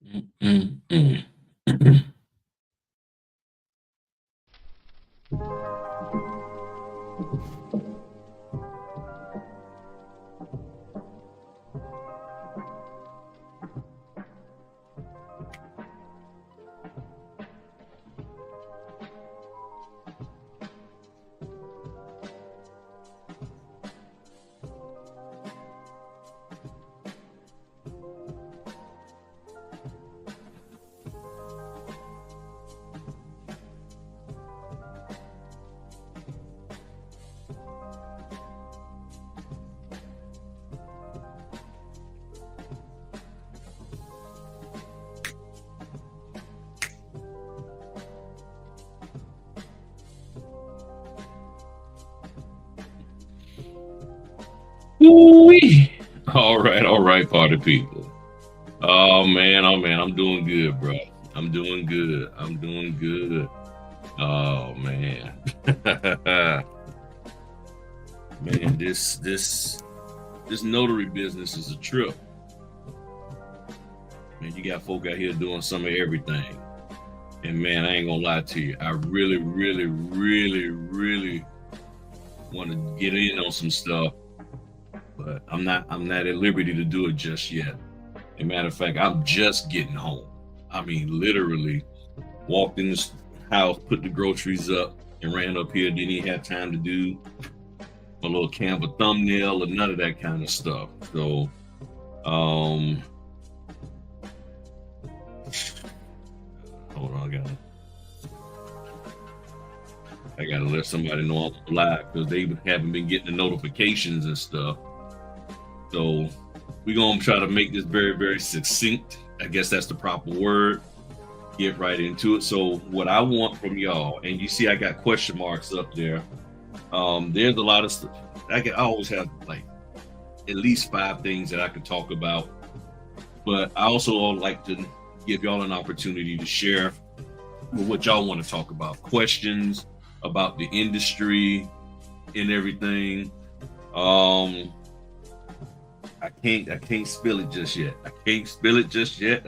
Mm, mm, mm. Ooh-wee. All right, party people. Oh man, I'm doing good, bro. I'm doing good. I'm doing good. Oh man, man, this notary business is a trip. Man, you got folk out here doing some of everything, and man, I ain't gonna lie to you. I really, really, really, really want to get in on some stuff, but I'm not at liberty to do it just yet. As a matter of fact, I'm just getting home. I mean, literally walked in the house, put the groceries up, and ran up here. Didn't even have time to do a little Canva thumbnail or none of that kind of stuff. So, um, hold on, I gotta let somebody know I'm live because they haven't been getting the notifications and stuff. So, we're gonna try to make this very, very succinct. I guess that's the proper word. Get right into it. So what I want from y'all, and you see I got question marks up there. There's a lot of stuff. I always have like at least 5 things that I could talk about. But I also like to give y'all an opportunity to share what y'all want to talk about. Questions about the industry and everything. I can't spill it just yet. I can't spill it just yet.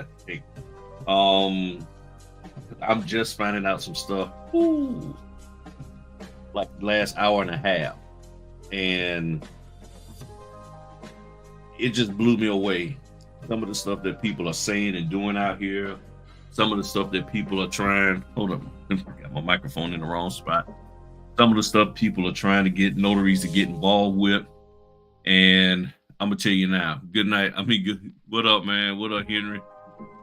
Um I'm just finding out some stuff. Ooh, like last hour and a half. And it just blew me away. Some of the stuff that people are saying and doing out here, some of the stuff that people are trying. Hold up, I got my microphone in the wrong spot. Some of the stuff people are trying to get notaries to get involved with. And I'm gonna tell you now, good night. I mean, good, what up, man? What up, Henry?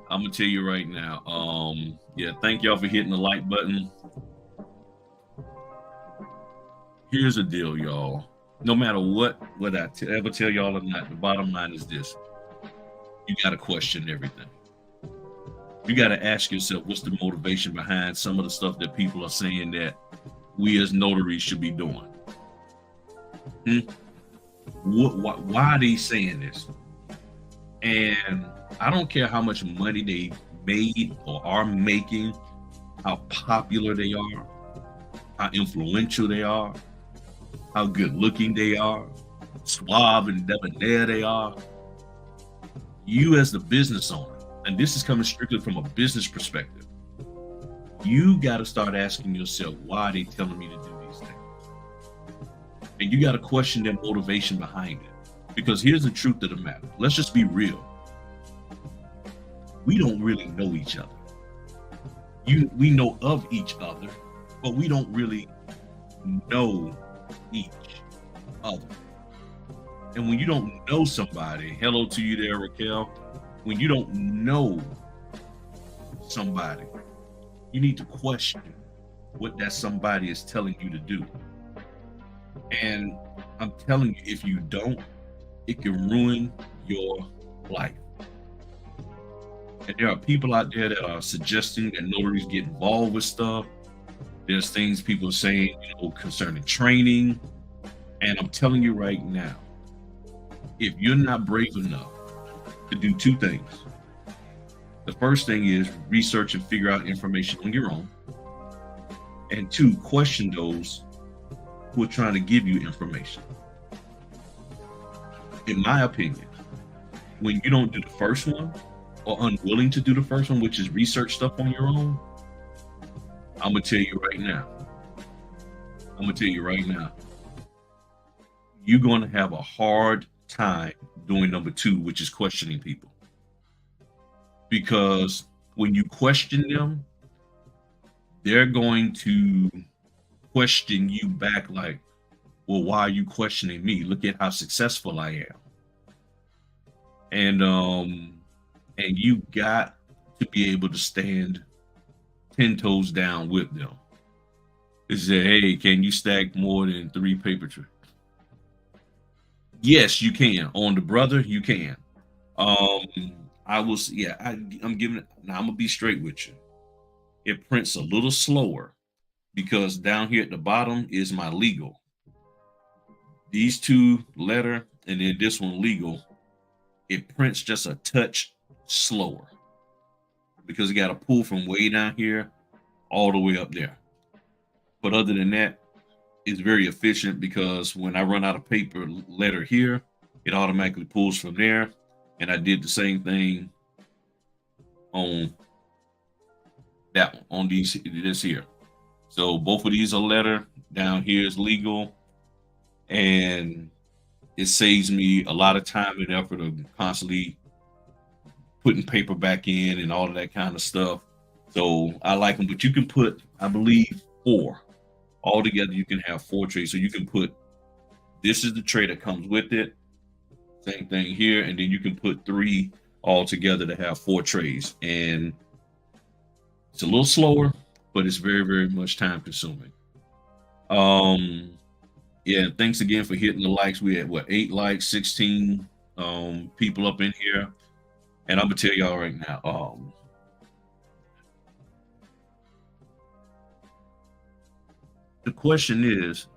I'm gonna tell you right now. Yeah, thank y'all for hitting the like button. Here's the deal, y'all. No matter what ever tell y'all or not, the bottom line is this: you got to question everything. You got to ask yourself, what's the motivation behind some of the stuff that people are saying that we as notaries should be doing? Hmm? Why are they saying this? And I don't care how much money they made or are making, how popular they are, how influential they are, how good looking they are, suave and debonair they are. You, as the business owner, and this is coming strictly from a business perspective, you got to start asking yourself, why are they telling me to do these things? And you got to question their motivation behind it. Because here's the truth of the matter. Let's just be real. We don't really know each other. We know of each other, but we don't really know each other. And when you don't know somebody, hello to you there, Raquel. When you don't know somebody, you need to question what that somebody is telling you to do. And I'm telling you, if you don't, it can ruin your life. And there are people out there that are suggesting that notaries get involved with stuff. There's things people are saying, concerning training. And I'm telling you right now, if you're not brave enough to do 2 things, the first thing is research and figure out information on your own. And 2, question those who are trying to give you information. In my opinion, when you don't do the first one, or unwilling to do the first one, which is research stuff on your own, I'm gonna tell you right now. I'm gonna tell you right now. You're gonna have a hard time doing number two, which is questioning people, because when you question them, they're going to question you back like, well, why are you questioning me? Look at how successful I am. And you got to be able to stand 10 toes down with them. They say, hey, can you stack more than 3 paper trays? Yes, you can. On the brother, you can. Um, I'm giving it now. I'm gonna be straight with you. It prints a little slower because down here at the bottom is my legal. These two letter and then this one legal. It prints just a touch slower because you got to pull from way down here all the way up there. But other than that, it's very efficient because when I run out of paper letter here, it automatically pulls from there. And I did the same thing on that one, on this here. So both of these are letter. Down here is legal. And it saves me a lot of time and effort of constantly putting paper back in and all of that kind of stuff. So I like them, but you can put, I believe, 4. Altogether, you can have 4 trays. So you can put, this is the tray that comes with it. Same thing here. And then you can put 3 all together to have 4 trays. And it's a little slower, but it's very, very much time consuming. Yeah, thanks again for hitting the likes. We had 8 likes, 16 people up in here. And I'm gonna tell y'all right now, the question is,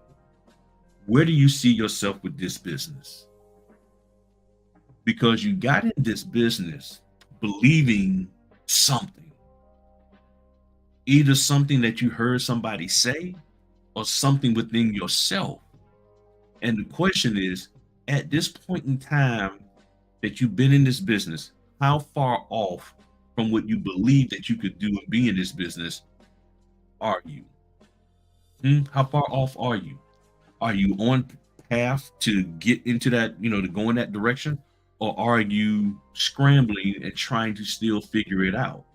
where do you see yourself with this business? Because you got in this business believing something, either something that you heard somebody say or something within yourself. And the question is, at this point in time that you've been in this business, how far off from what you believe that you could do and be in this business are you? How far off are you? Are you on path to get into that, to go in that direction? Or are you scrambling and trying to still figure it out?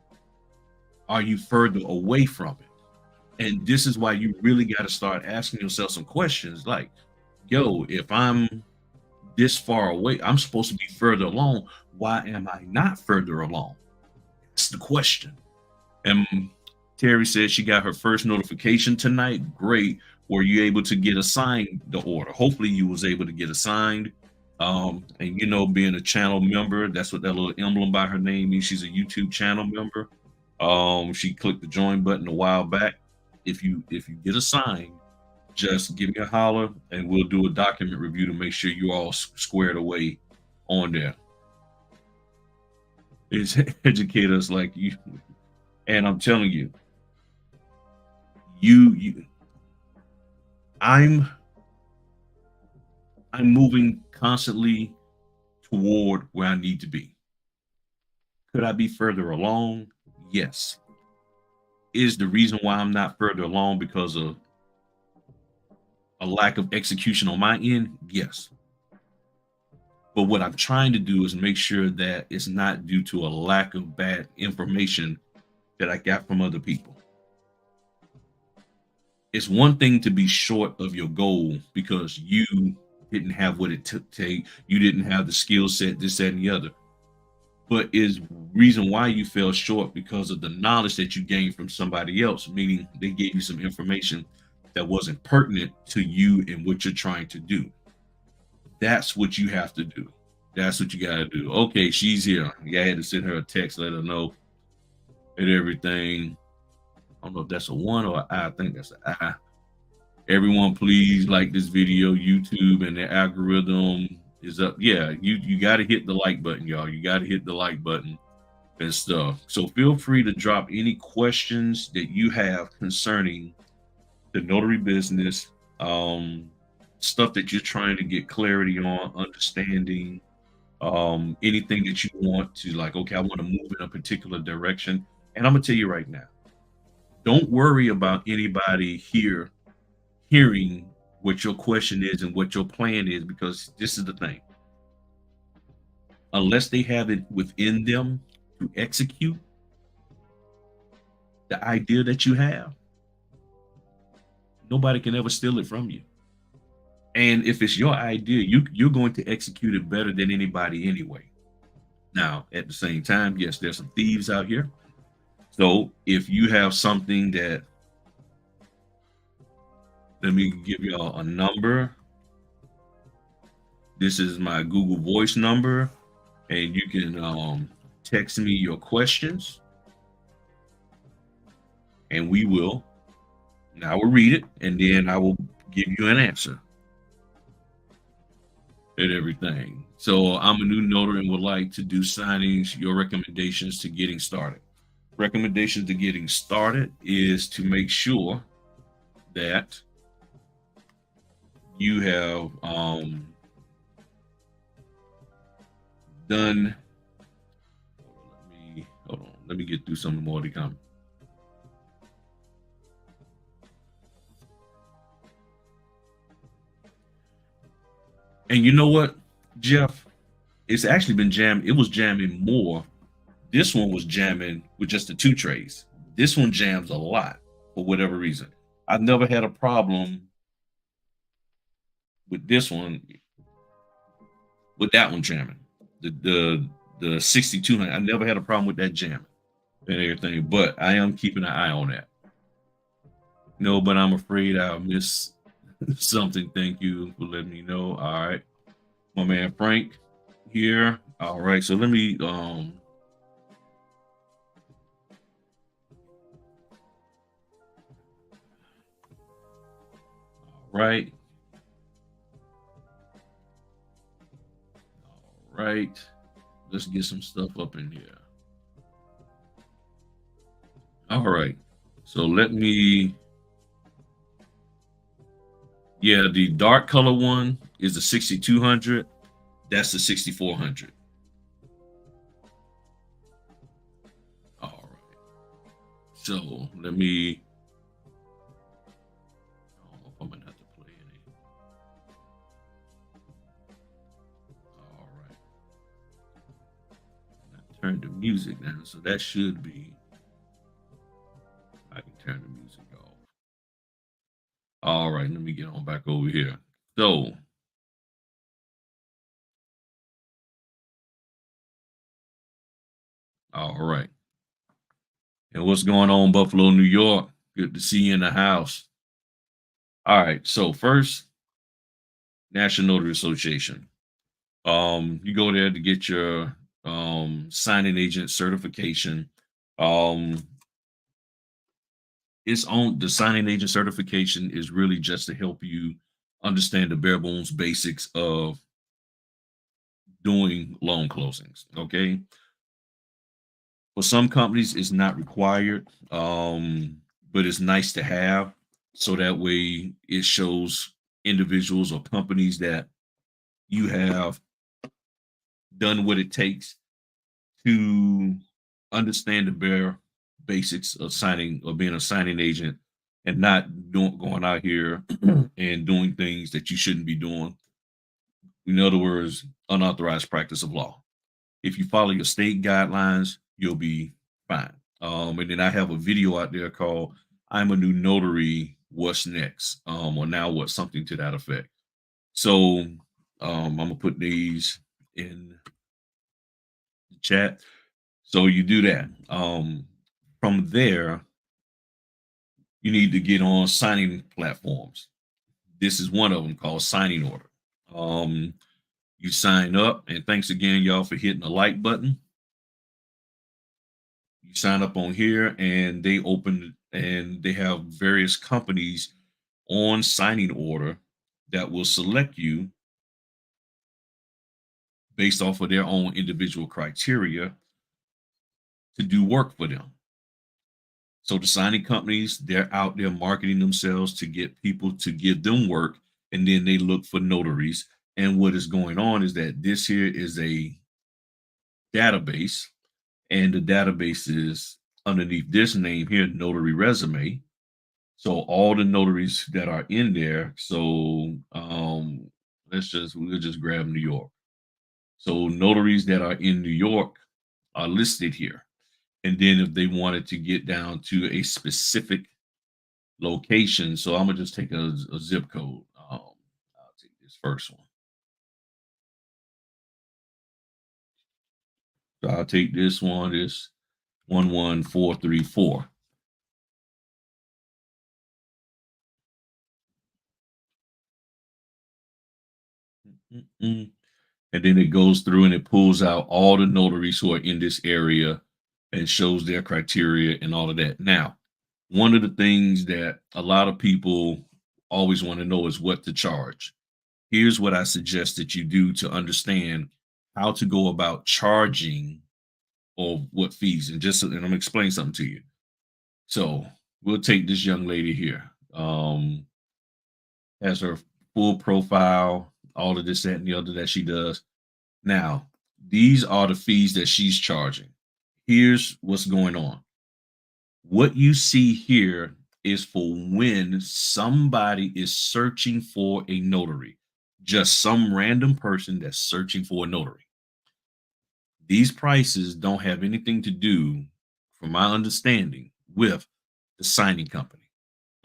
Are you further away from it? And this is why you really got to start asking yourself some questions like, yo, if I'm this far away, I'm supposed to be further along. Why am I not further along? That's the question. And Terry said she got her first notification tonight. Great. Were you able to get assigned the order? Hopefully you was able to get assigned. And being a channel member, that's what that little emblem by her name means. She's a YouTube channel member. She clicked the join button a while back. If you get assigned, just give me a holler and we'll do a document review to make sure you're all squared away on there. It's educate us like you. And I'm telling you, I'm moving constantly toward where I need to be. Could I be further along? Yes. Is the reason why I'm not further along because of a lack of execution on my end? Yes. But what I'm trying to do is make sure that it's not due to a lack of bad information that I got from other people. It's one thing to be short of your goal because you didn't have what it took to take, you didn't have the skill set, this, that, and the other. But is reason why you fell short because of the knowledge that you gained from somebody else, meaning they gave you some information that wasn't pertinent to you and what you're trying to do. That's what you have to do. That's what you got to do. Okay, she's here. Yeah, I had to send her a text, let her know and everything. I don't know if that's a 1 or an I. I think that's an I. Everyone, please like this video. YouTube and the algorithm is up. Yeah, you got to hit the like button, y'all. You got to hit the like button and stuff. So feel free to drop any questions that you have concerning the notary business, stuff that you're trying to get clarity on, understanding, Anything that you want to, like, okay, I want to move in a particular direction. And I'm gonna tell you right now, don't worry about anybody here hearing what your question is and what your plan is, because this is the thing. Unless they have it within them to execute the idea that you have, nobody can ever steal it from you. And if it's your idea, you're going to execute it better than anybody anyway. Now, at the same time, yes, there's some thieves out here. So if you have something that, let me give y'all a number. This is my Google Voice number, and you can text me your questions, and we will. And I will read it, and then I will give you an answer and everything. So I'm a new notary and would like to do signings. Your recommendations to getting started. Recommendations to getting started is to make sure that you have done. Hold on. Let me get through some more of the comments. And you know what, Jeff? It's actually been jammed. It was jamming more. This one was jamming with just the 2 trays. This one jams a lot for whatever reason. I've never had a problem with this one, with that one jamming. The 6200. I never had a problem with that jamming and everything. But I am keeping an eye on that. No, but I'm afraid I'll miss something. Thank you for letting me know. All right, my man Frank here. All right, so let me all right, all right, let's get some stuff up in here. All right, so let me, yeah, the dark color one is the 6200. That's the 6400. All right. So let me. I don't know if I'm gonna have to play any. All right. I turned the music down, so that should be. I can turn the music off. All right. Let me get on back over here. So. All right. And what's going on, Buffalo, New York? Good to see you in the house. All right. So first, National Notary Association. You go there to get your signing agent certification. It's on the signing agent certification is really just to help you understand the bare bones basics of doing loan closings. Okay. For some companies, it's not required, but it's nice to have. So that way it shows individuals or companies that you have done what it takes to understand the bare basics of signing or being a signing agent, and not going out here and doing things that you shouldn't be doing. In other words, unauthorized practice of law. If you follow your state guidelines, you'll be fine. And then I have a video out there called "I'm a New Notary. What's next?" Or now what, something to that effect. So I'm gonna put these in the chat. So you do that. From there, you need to get on signing platforms. This is one of them, called Signing Order. You sign up, and thanks again, y'all, for hitting the like button. You sign up on here, and they open, and they have various companies on Signing Order that will select you based off of their own individual criteria to do work for them. So the signing companies, they're out there marketing themselves to get people to give them work, and then they look for notaries, And what is going on is that this here is a database, and the database is underneath this name here, Notary Resume. So all the notaries that are in there. So we'll just grab New York. So notaries that are in New York are listed here. And then if they wanted to get down to a specific location, so I'm gonna just take a zip code. I'll take this first one. So I'll take this one, this 11434. Mm-mm. And then it goes through and it pulls out all the notaries who are in this area and shows their criteria and all of that. Now, one of the things that a lot of people always want to know is what to charge. Here's what I suggest that you do to understand how to go about charging or what fees. And I'm gonna explain something to you. So we'll take this young lady here. Has her full profile, all of this, that, and the other that she does. Now, these are the fees that she's charging. Here's what's going on. What you see here is for when somebody is searching for a notary, just some random person that's searching for a notary. These prices don't have anything to do, from my understanding, with the signing company.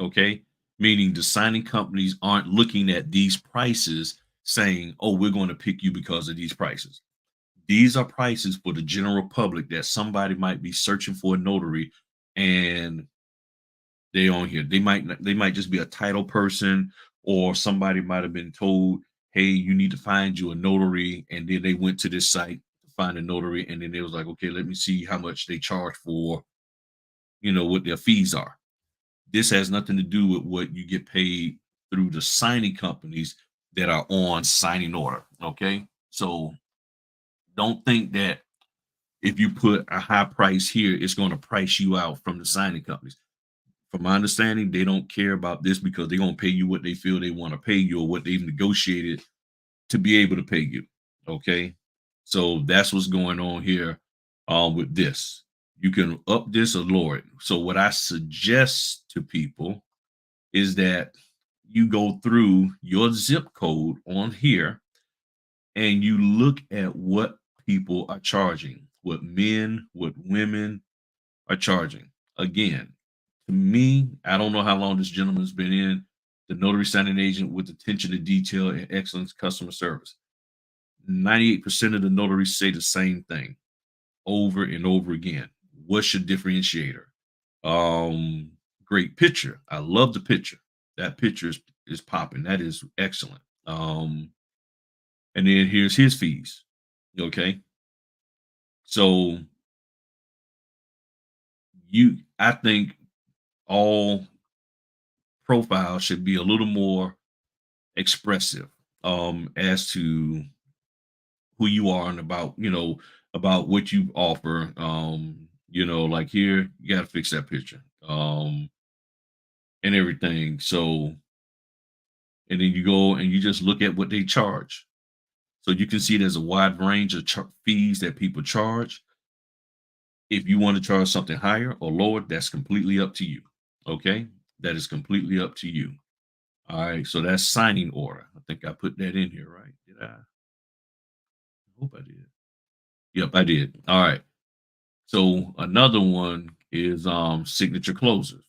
Okay. Meaning the signing companies aren't looking at these prices saying, oh, we're going to pick you because of these prices. These are prices for the general public that somebody might be searching for a notary and they on here. They might just be a title person, or somebody might have been told, hey, you need to find you a notary. And then they went to this site to find a notary. And then they was like, okay, let me see how much they charge for, what their fees are. This has nothing to do with what you get paid through the signing companies that are on signing order. Okay. So don't think that if you put a high price here, it's going to price you out from the signing companies. From my understanding, they don't care about this because they're going to pay you what they feel they want to pay you or what they've negotiated to be able to pay you. Okay. So that's what's going on here with this. You can up this or lower it. So what I suggest to people is that you go through your zip code on here and you look at what people are charging, what men, what women are charging. Again, to me, I don't know how long this gentleman's been in the notary signing agent with attention to detail and excellent customer service. 98% of the notaries say the same thing over and over again. What's your differentiator? Great picture. I love the picture. That picture is popping. That is excellent. And then here's his fees. Okay. So I think all profiles should be a little more expressive as to who you are and about what you offer. Like here, you gotta fix that picture. And everything. So and then you go and you just look at what they charge. So you can see there's a wide range of fees that people charge. If you want to charge something higher or lower, that's completely up to you. Okay. That is completely up to you. All right. So that's signing order. I think I put that in here, right? Did I? I hope I did. Yep, I did. All right. So another one is signature closers.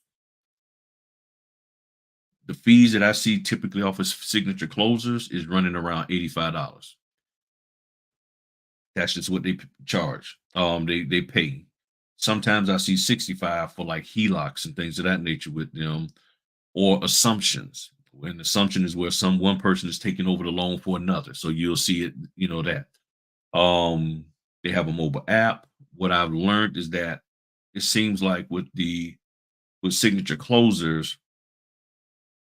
The fees that I see typically off of signature closers is running around $85. That's just what they charge. They pay. Sometimes I see 65 for like HELOCs and things of that nature with them, or assumptions. An assumption is where one person is taking over the loan for another. So you'll see it, that. They have a mobile app. What I've learned is that it seems like with signature closers,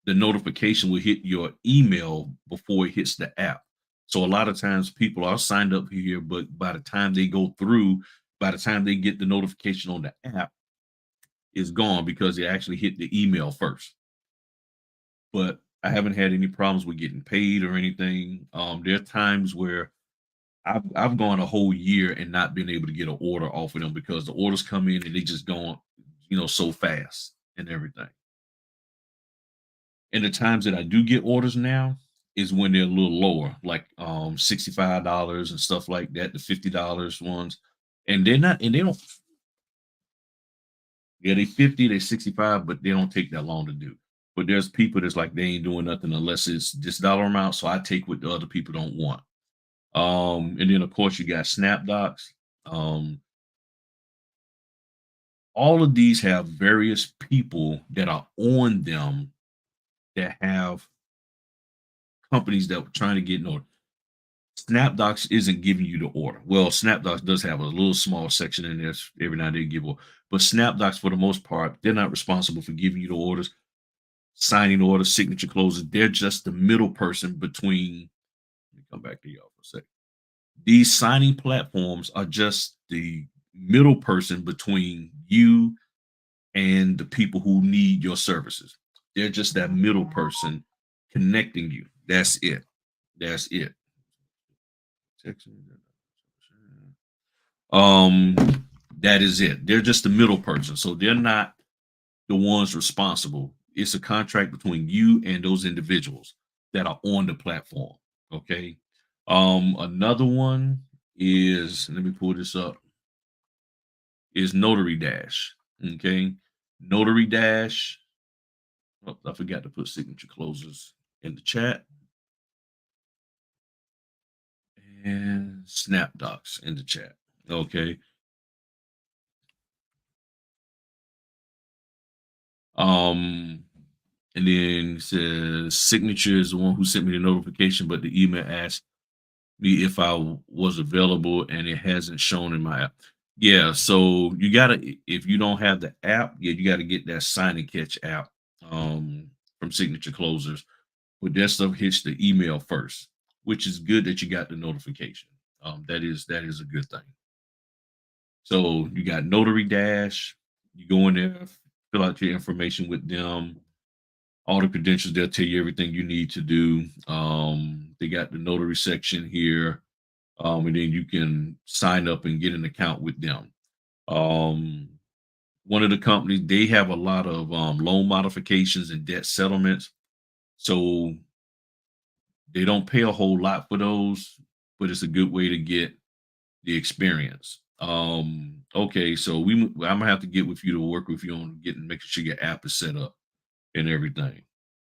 the notification will hit your email before it hits the app. So a lot of times people are signed up here, but by the time they get the notification on the app, it's gone because they actually hit the email first. But I haven't had any problems with getting paid or anything. There are times where I've gone a whole year and not been able to get an order off of them because the orders come in and they just go, so fast and everything. And the times that I do get orders now is when they're a little lower, like $65 and stuff like that, the $50 ones. And they don't, yeah, they 50, they 65, but they don't take that long to do. But there's people that's like they ain't doing nothing unless it's this dollar amount. So I take what the other people don't want. And then of course you got SnapDocs. Um, all of these have various people that are on them that have companies that were trying to get an order. SnapDocs isn't giving you the order. Well, SnapDocs does have a little small section in there every now and then give order. But SnapDocs, for the most part, they're not responsible for giving you the orders, signing orders, signature closes. They're just the middle person between. Let me come back to y'all for a second. These signing platforms are just the middle person between you and the people who need your services. They're just that middle person connecting you. That's it. That's it. Um, that is it. They're just the middle person. So they're not the ones responsible. It's a contract between you and those individuals that are on the platform. Okay. Another one is, let me pull this up, is Notary Dash. Okay. Notary Dash. Oh, I forgot to put signature closes in the chat. And SnapDocs in the chat. Okay. Um, and then it says signature is the one who sent me the notification, but the email asked me if I was available and it hasn't shown in my app. Yeah, so you gotta, if you don't have the app, yeah, you gotta get that sign and catch app from signature closers. But that stuff hits the email first, which is good that you got the notification. That is a good thing. So you got Notary Dash, you go in there, fill out your information with them, all the credentials, they'll tell you everything you need to do. They got the notary section here, and then you can sign up and get an account with them. Um, one of the companies, they have a lot of loan modifications and debt settlements. So they don't pay a whole lot for those, but it's a good way to get the experience. Okay, so I'm gonna have to get with you to work with you on getting making sure your app is set up and everything.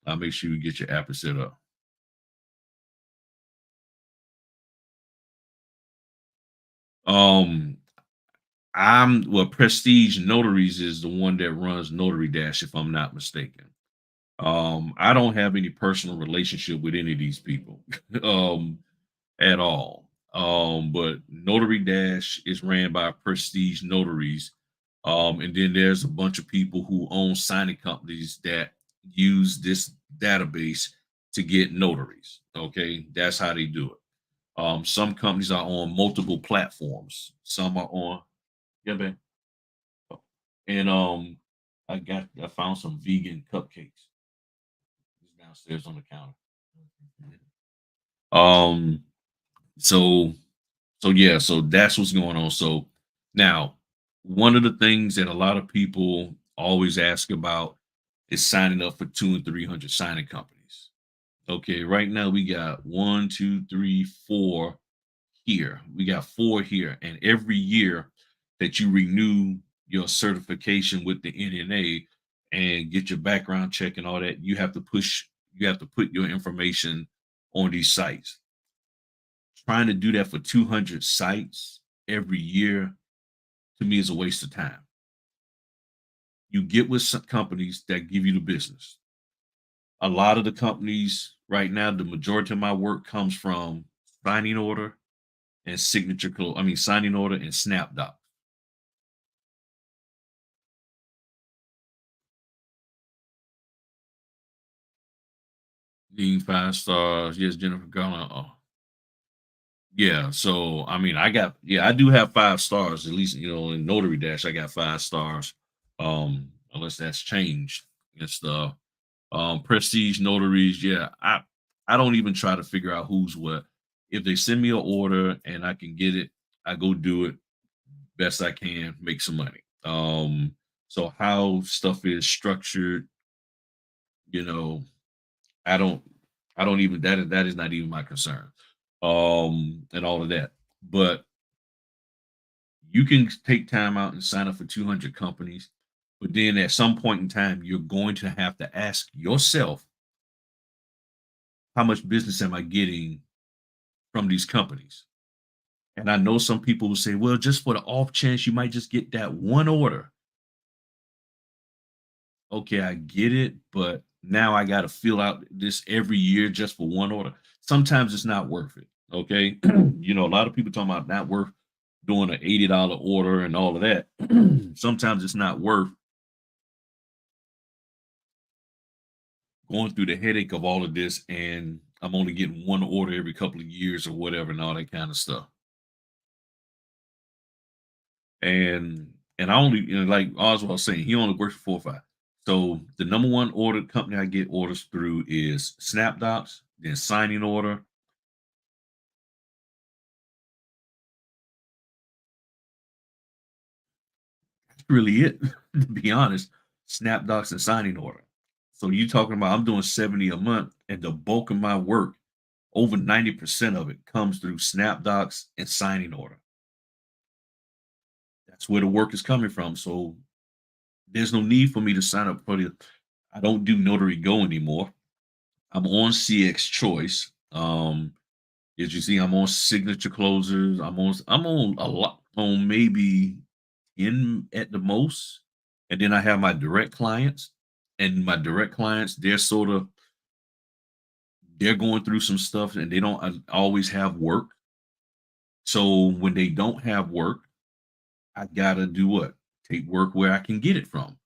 I'll make sure you get your app is set up. Um, Prestige Notaries is the one that runs Notary Dash, if I'm not mistaken. I don't have any personal relationship with any of these people. um, at all. But Notary Dash is ran by Prestige Notaries. And then there's a bunch of people who own signing companies that use this database to get notaries. Okay, that's how they do it. Some companies are on multiple platforms. Some are on, yeah, man. And I found some vegan cupcakes. It's downstairs on the counter. Um, so yeah, so that's what's going on. So now, one of the things that a lot of people always ask about is signing up for 2 and 300 signing companies. Okay, right now we got one, two, three, four here. We got four here, and every year that you renew your certification with the NNA and get your background check and all that, you have to put your information on these sites. Trying to do that for 200 sites every year to me is a waste of time. You get with some companies that give you the business. A lot of the companies right now, the majority of my work comes from signing order and signature close. I mean, signing order and SnapDoc. Being 5 stars. Yes, Jennifer Garner. Oh, yeah. So, I mean, I do have 5 stars, at least, in Notary Dash, I got 5 stars. Unless that's changed and stuff. Prestige notaries, yeah, I don't even try to figure out who's what. If they send me an order and I can get it, I go do it best I can, make some money. So how stuff is structured, you know, I don't I don't even that is not even my concern. And all of that. But you can take time out and sign up for 200 companies, but then at some point in time you're going to have to ask yourself, how much business am I getting from these companies? And I know some people will say, well, just for the off chance you might just get that one order. Okay, I get it, but now I got to fill out this every year just for one order. Sometimes it's not worth it. Okay. A lot of people talking about not worth doing an $80 order and all of that. Sometimes it's not worth going through the headache of all of this. And I'm only getting one order every couple of years or whatever and all that kind of stuff. And I only, like Oswald was saying, he only works for 4 or 5. So the number one order company I get orders through is SnapDocs, then signing order. That's really it, to be honest. SnapDocs and signing order. So you talking about I'm doing 70 a month, and the bulk of my work, over 90% of it comes through SnapDocs and signing order. That's where the work is coming from. So there's no need for me to sign up for the I don't do Notary Go anymore. I'm on CX Choice. As you see, I'm on Signature Closers. I'm on a lot, on maybe in at the most, and then I have my direct clients. And my direct clients, they're going through some stuff, and they don't always have work. So when they don't have work, I gotta do what? Take work where I can get it from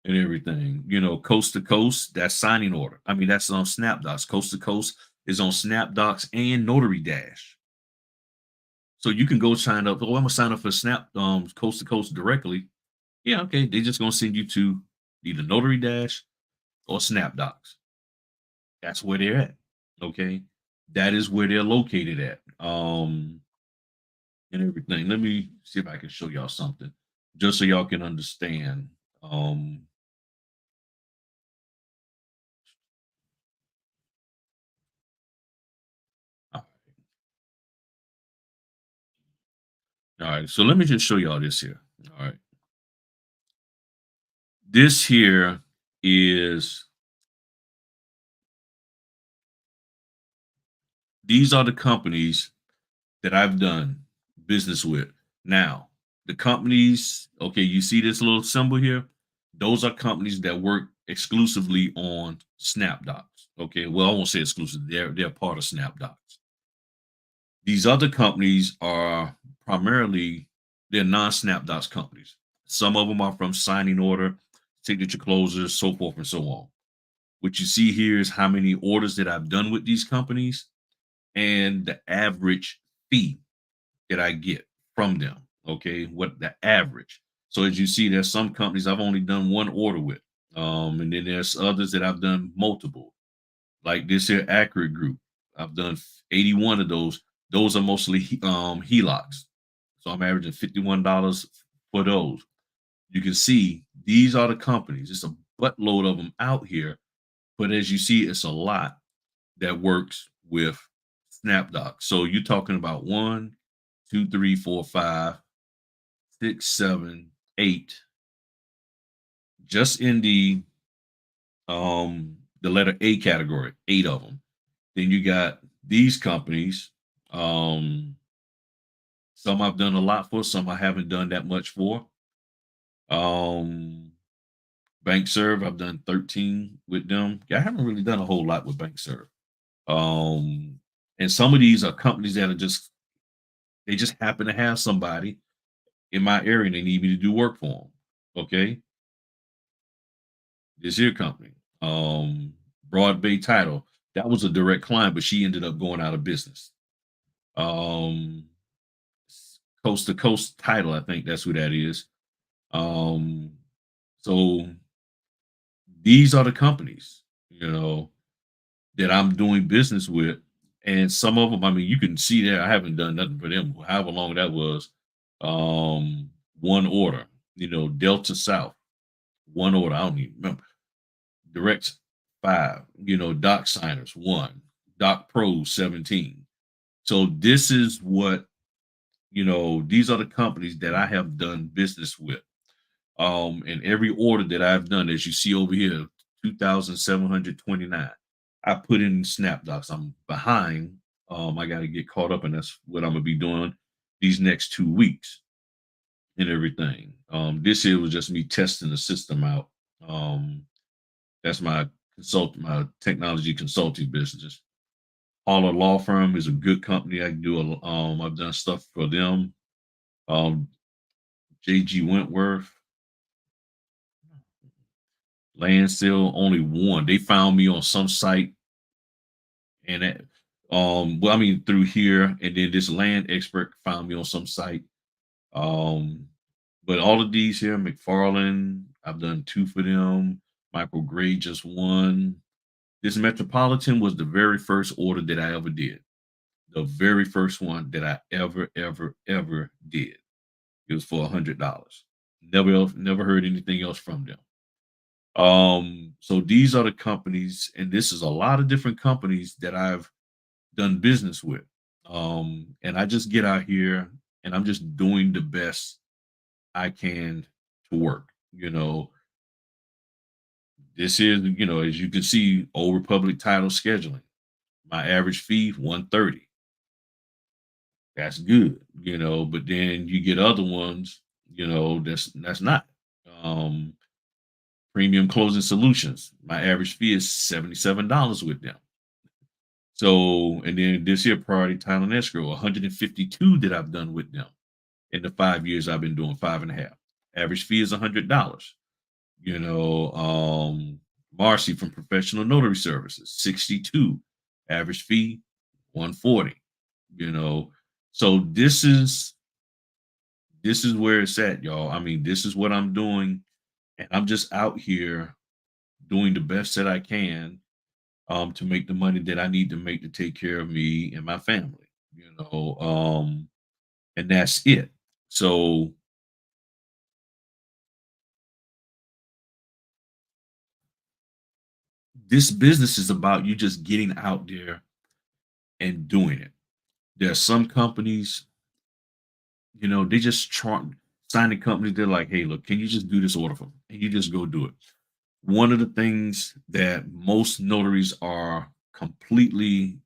and everything. Coast to coast, that's signing order. I mean, that's on SnapDocs. Coast to coast is on SnapDocs and Notary Dash. So you can go sign up. Oh, I'm gonna sign up for Snap Coast to Coast directly. Yeah, okay. They're just gonna send you to either Notary Dash or SnapDocs. That's where they're at. Okay. That is where they're located at. And everything. Let me see if I can show y'all something. Just so y'all can understand. Um all right. So let me just show y'all this here. All right. This here is these are the companies that I've done business with. Now, the companies, okay, you see this little symbol here? Those are companies that work exclusively on SnapDocs. Okay, well, I won't say exclusive. They're part of SnapDocs. These other companies are primarily they're non-SnapDocs companies. Some of them are from signing order, signature closers, so forth and so on. What you see here is how many orders that I've done with these companies and the average fee that I get from them. Okay, what the average. So as you see, there's some companies I've only done one order with, and then there's others that I've done multiple, like this here Accurate Group. I've done 81 of those. Those are mostly HELOCs, so I'm averaging $51 for those. You can see these are the companies. It's a buttload of them out here, but as you see, it's a lot that works with SnapDocs. So you're talking about one, two, three, four, five, six, seven, eight, just in the letter A category, eight of them. Then you got these companies. Um, some I've done a lot for, some I haven't done that much for. Um, Bank Serve, I've done 13 with them. Yeah, I haven't really done a whole lot with Bank Serve. Um, and some of these are companies that are just they just happen to have somebody in my area and they need me to do work for them. Okay. This here company, Broad Bay Title, that was a direct client, but she ended up going out of business. Um, Coast to Coast Title, I think that's who that is. Um, so these are the companies. you know, that I'm doing business with. And some of them, I mean, you can see there, I haven't done nothing for them, however long that was. One order, Delta South, one order. I don't even remember. Direct five, Doc Signers, one, Doc Pros, 17. So this is what, these are the companies that I have done business with. And every order that I've done, as you see over here, 2,729. I put in SnapDocs. I'm behind. I got to get caught up, and that's what I'm gonna be doing these next 2 weeks and everything. This year was just me testing the system out. That's my technology consulting business. Holler Law Firm is a good company. I can do I've done stuff for them. Um, JG Wentworth, land sale, only one. They found me on some site, and well, I mean through here, and then this land expert found me on some site. Um, but all of these here, McFarland, I've done two for them. Michael Gray just one. This Metropolitan was the very first order that I ever did. The very first one that I ever did. It was for $100. Never heard anything else from them. So these are the companies, and this is a lot of different companies that I've done business with. And I just get out here and I'm just doing the best I can to work. This is, as you can see, Old Republic title scheduling. My average fee, 130. That's good, but then you get other ones, that's not. Um, Premium closing solutions. My average fee is $77 with them. So, and then this here priority title and escrow, 152 that I've done with them in the 5 years I've been doing, five and a half. Average fee is $100. Marcy from Professional Notary Services, 62. Average fee, 140. So this is where it's at, y'all. I mean, this is what I'm doing, and I'm just out here doing the best that I can to make the money that I need to make to take care of me and my family, and that's it. So this business is about you just getting out there and doing it. There are some companies, they just try signing companies. They're like, hey, look, can you just do this order for me? And you just go do it. One of the things that most notaries are completely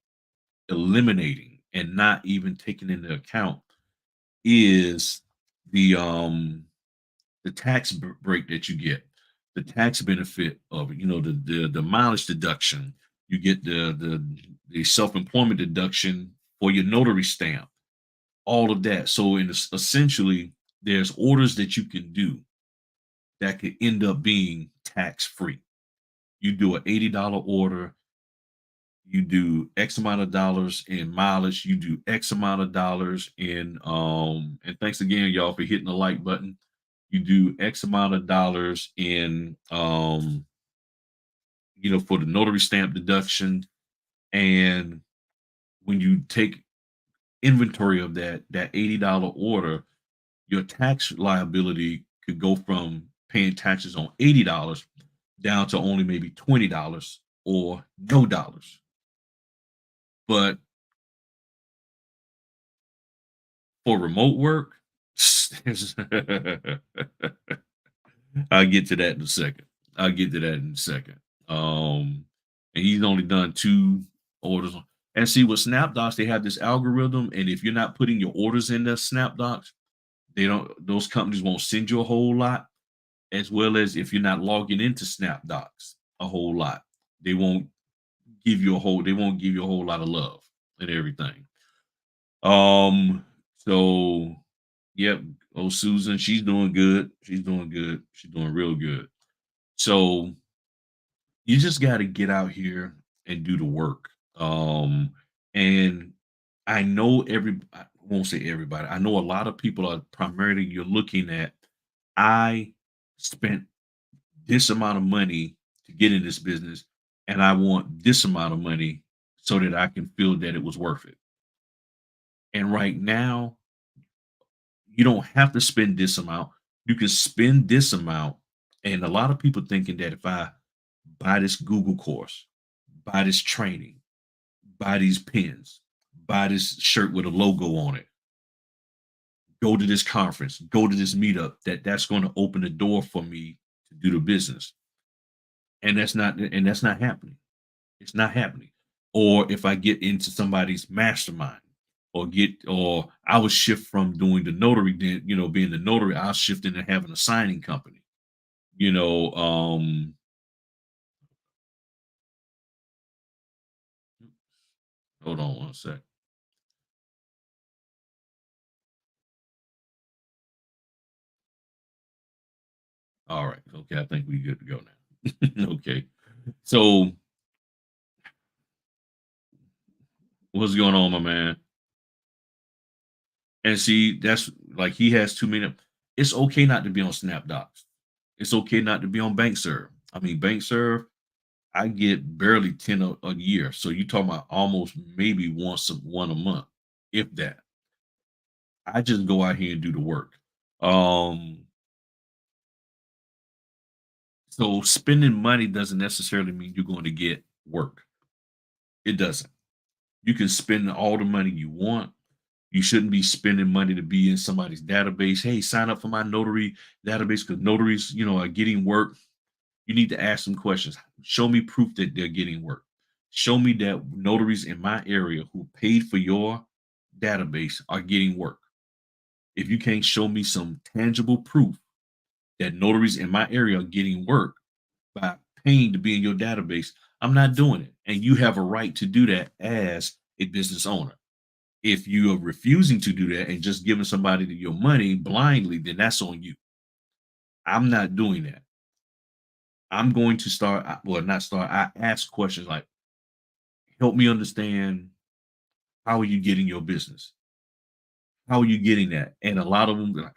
eliminating and not even taking into account is the tax break that you get, the tax benefit of it, the mileage deduction. You get the self-employment deduction for your notary stamp, all of that. So essentially, there's orders that you can do that could end up being tax free. You do an $80 order, you do X amount of dollars in mileage, you do X amount of dollars in and thanks again, y'all, for hitting the like button. You do X amount of dollars in for the notary stamp deduction. And when you take inventory of that $80 order, your tax liability could go from paying taxes on $80 down to only maybe $20 or no dollars. But for remote work, I'll get to that in a second. I'll get to that in a second. And he's only done two orders. And see, with SnapDocs, they have this algorithm, and if you're not putting your orders in the SnapDocs, those companies won't send you a whole lot, as well as if you're not logging into SnapDocs a whole lot, they won't they won't give you a whole lot of love and everything. So yep, oh Susan, she's doing good. She's doing good. She's doing real good. So you just got to get out here and do the work. And I know I won't say everybody. I know a lot of people are primarily you're looking at. I spent this amount of money to get in this business. and I want this amount of money so that I can feel that it was worth it. And right now, you don't have to spend this amount. You can spend this amount. And a lot of people thinking that if I buy this Google course, buy this training, buy these pens, buy this shirt with a logo on it, go to this conference, go to this meetup, that's going to open the door for me to do the business. And that's not happening. It's not happening. Or if I get into somebody's mastermind or I was shift from doing the notary, then, being the notary, I'll shift into having a signing company. You know, hold on one sec. All right. Okay. I think we good to go now. Okay. So what's going on, my man? And see, that's like he has too many. It's okay not to be on SnapDocs. It's okay not to be on BankServe. I mean, BankServe, I get barely 10 a year. So you talking about almost maybe one a month, if that. I just go out here and do the work. Um, so spending money doesn't necessarily mean you're going to get work. It doesn't. You can spend all the money you want. You shouldn't be spending money to be in somebody's database. Hey, sign up for my notary database because notaries, are getting work. You need to ask them questions. Show me proof that they're getting work. Show me that notaries in my area who paid for your database are getting work. If you can't show me some tangible proof that notaries in my area are getting work by paying to be in your database, I'm not doing it. And you have a right to do that as a business owner. If you are refusing to do that and just giving somebody your money blindly, then that's on you. I'm not doing that. I'm going to start, well, not start, I ask questions like, help me understand, how are you getting your business? How are you getting that? And a lot of them be like,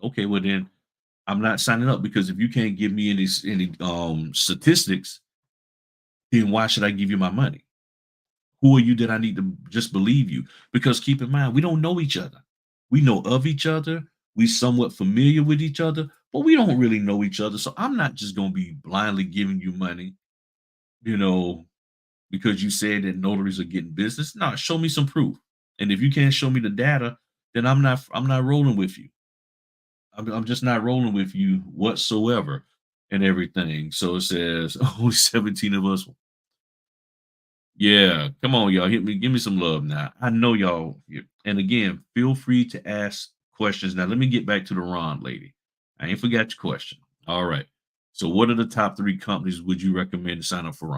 okay, well then I'm not signing up because if you can't give me any statistics, then why should I give you my money? Who are you that I need to just believe you? Because keep in mind, we don't know each other. We know of each other. We somewhat familiar with each other, but we don't really know each other. So I'm not just going to be blindly giving you money, you know, because you said that notaries are getting business. No, show me some proof. And if you can't show me the data, then I'm not rolling with you. I'm just not rolling with you whatsoever and everything. So it says only 17 of us. Yeah, come on, y'all. Hit me, give me some love now. I know y'all. And again, feel free to ask questions. Now, let me get back to the Ron lady. I ain't forgot your question. All right. So, what are the top three companies would you recommend to sign up for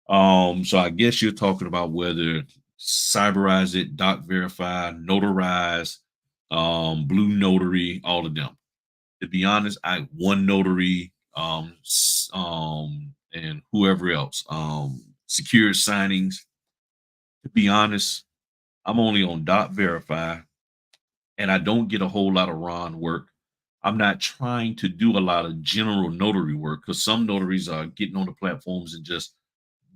Ron? So I guess you're talking about whether Cyberize it, Doc Verify, Notarize, Blue Notary, all of them. To be honest, I one notary, and whoever else, secure signings. To be honest, I'm only on Dot Verify, and I don't get a whole lot of Ron work. I'm not trying to do a lot of general notary work because some notaries are getting on the platforms and just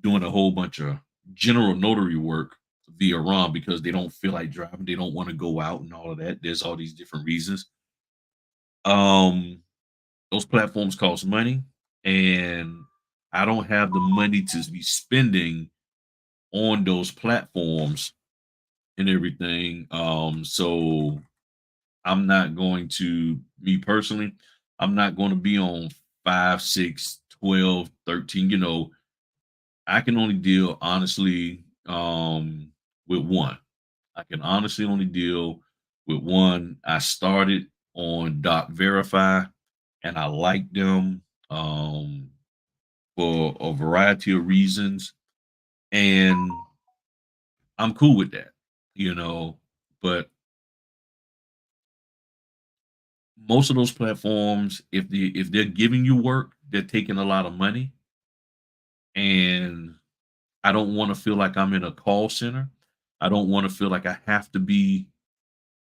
doing a whole bunch of general notary work via Ron because they don't feel like driving, they don't want to go out and all of that. There's all these different reasons. Um, those platforms cost money, and I don't have the money to be spending on those platforms and everything. So I'm not going to, me personally, I'm not going to be on 5, 6, 12, 13. I can only deal honestly with one. I can honestly only deal with one. I started on Doc Verify and I like them for a variety of reasons. And I'm cool with that, you know. But most of those platforms, if they're giving you work, they're taking a lot of money. And I don't want to feel like I'm in a call center. I don't want to feel like I have to be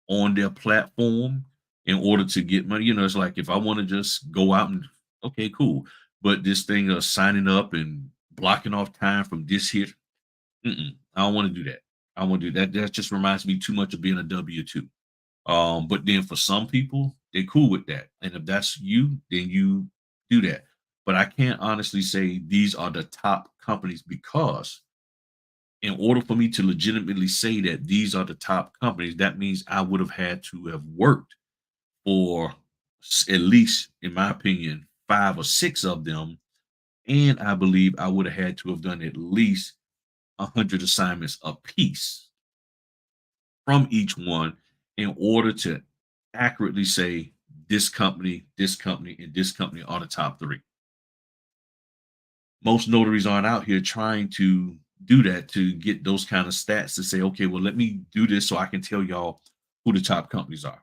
on their platform in order to get money. It's like if I want to just go out and okay, cool. But this thing of signing up and blocking off time from this here. I don't want to do that. I want to do that. That just reminds me too much of being a W-2. But then for some people, they're cool with that. And if that's you, then you do that. But I can't honestly say these are the top companies because in order for me to legitimately say that these are the top companies, that means I would have had to have worked for at least, in my opinion, 5 or 6 of them. And I believe I would have had to have done at least 100 assignments apiece from each one in order to accurately say this company, and this company are the top 3. Most notaries aren't out here trying to do that to get those kind of stats to say, okay, well, let me do this so I can tell y'all who the top companies are.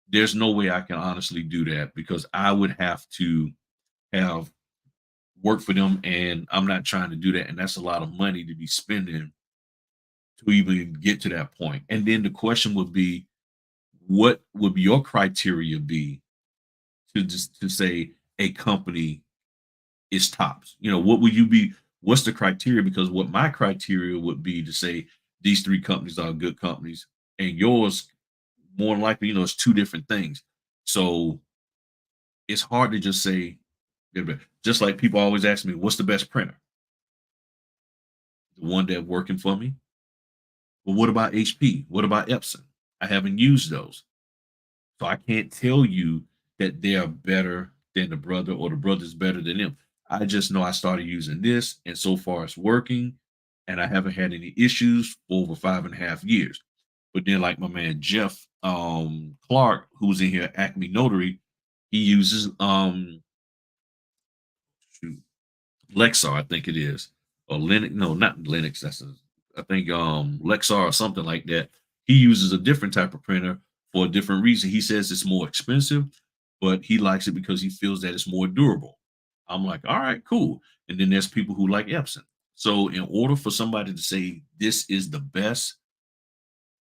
There's no way I can honestly do that because I would have to have work for them, and I'm not trying to do that. And that's a lot of money to be spending to even get to that point. And then the question would be, what would your criteria be to just to say a company is tops? What would you be? What's the criteria? Because what my criteria would be to say these 3 companies are good companies, and yours more than likely, it's 2 different things. So it's hard to just say, just like people always ask me, what's the best printer? The one that's working for me. Well, what about HP? What about Epson? I haven't used those. So I can't tell you that they are better than the brother or the brother's better than them. I just know I started using this and so far it's working and I haven't had any issues for over 5.5 years. But then like my man Jeff Clark, who's in here at Acme Notary, he uses shoot, Lexar, I think it is. Or Linux. No, not Linux. I think Lexar or something like that. He uses a different type of printer for a different reason. He says it's more expensive, but he likes it because he feels that it's more durable. I'm like, all right, cool. And then there's people who like Epson. So in order for somebody to say this is the best,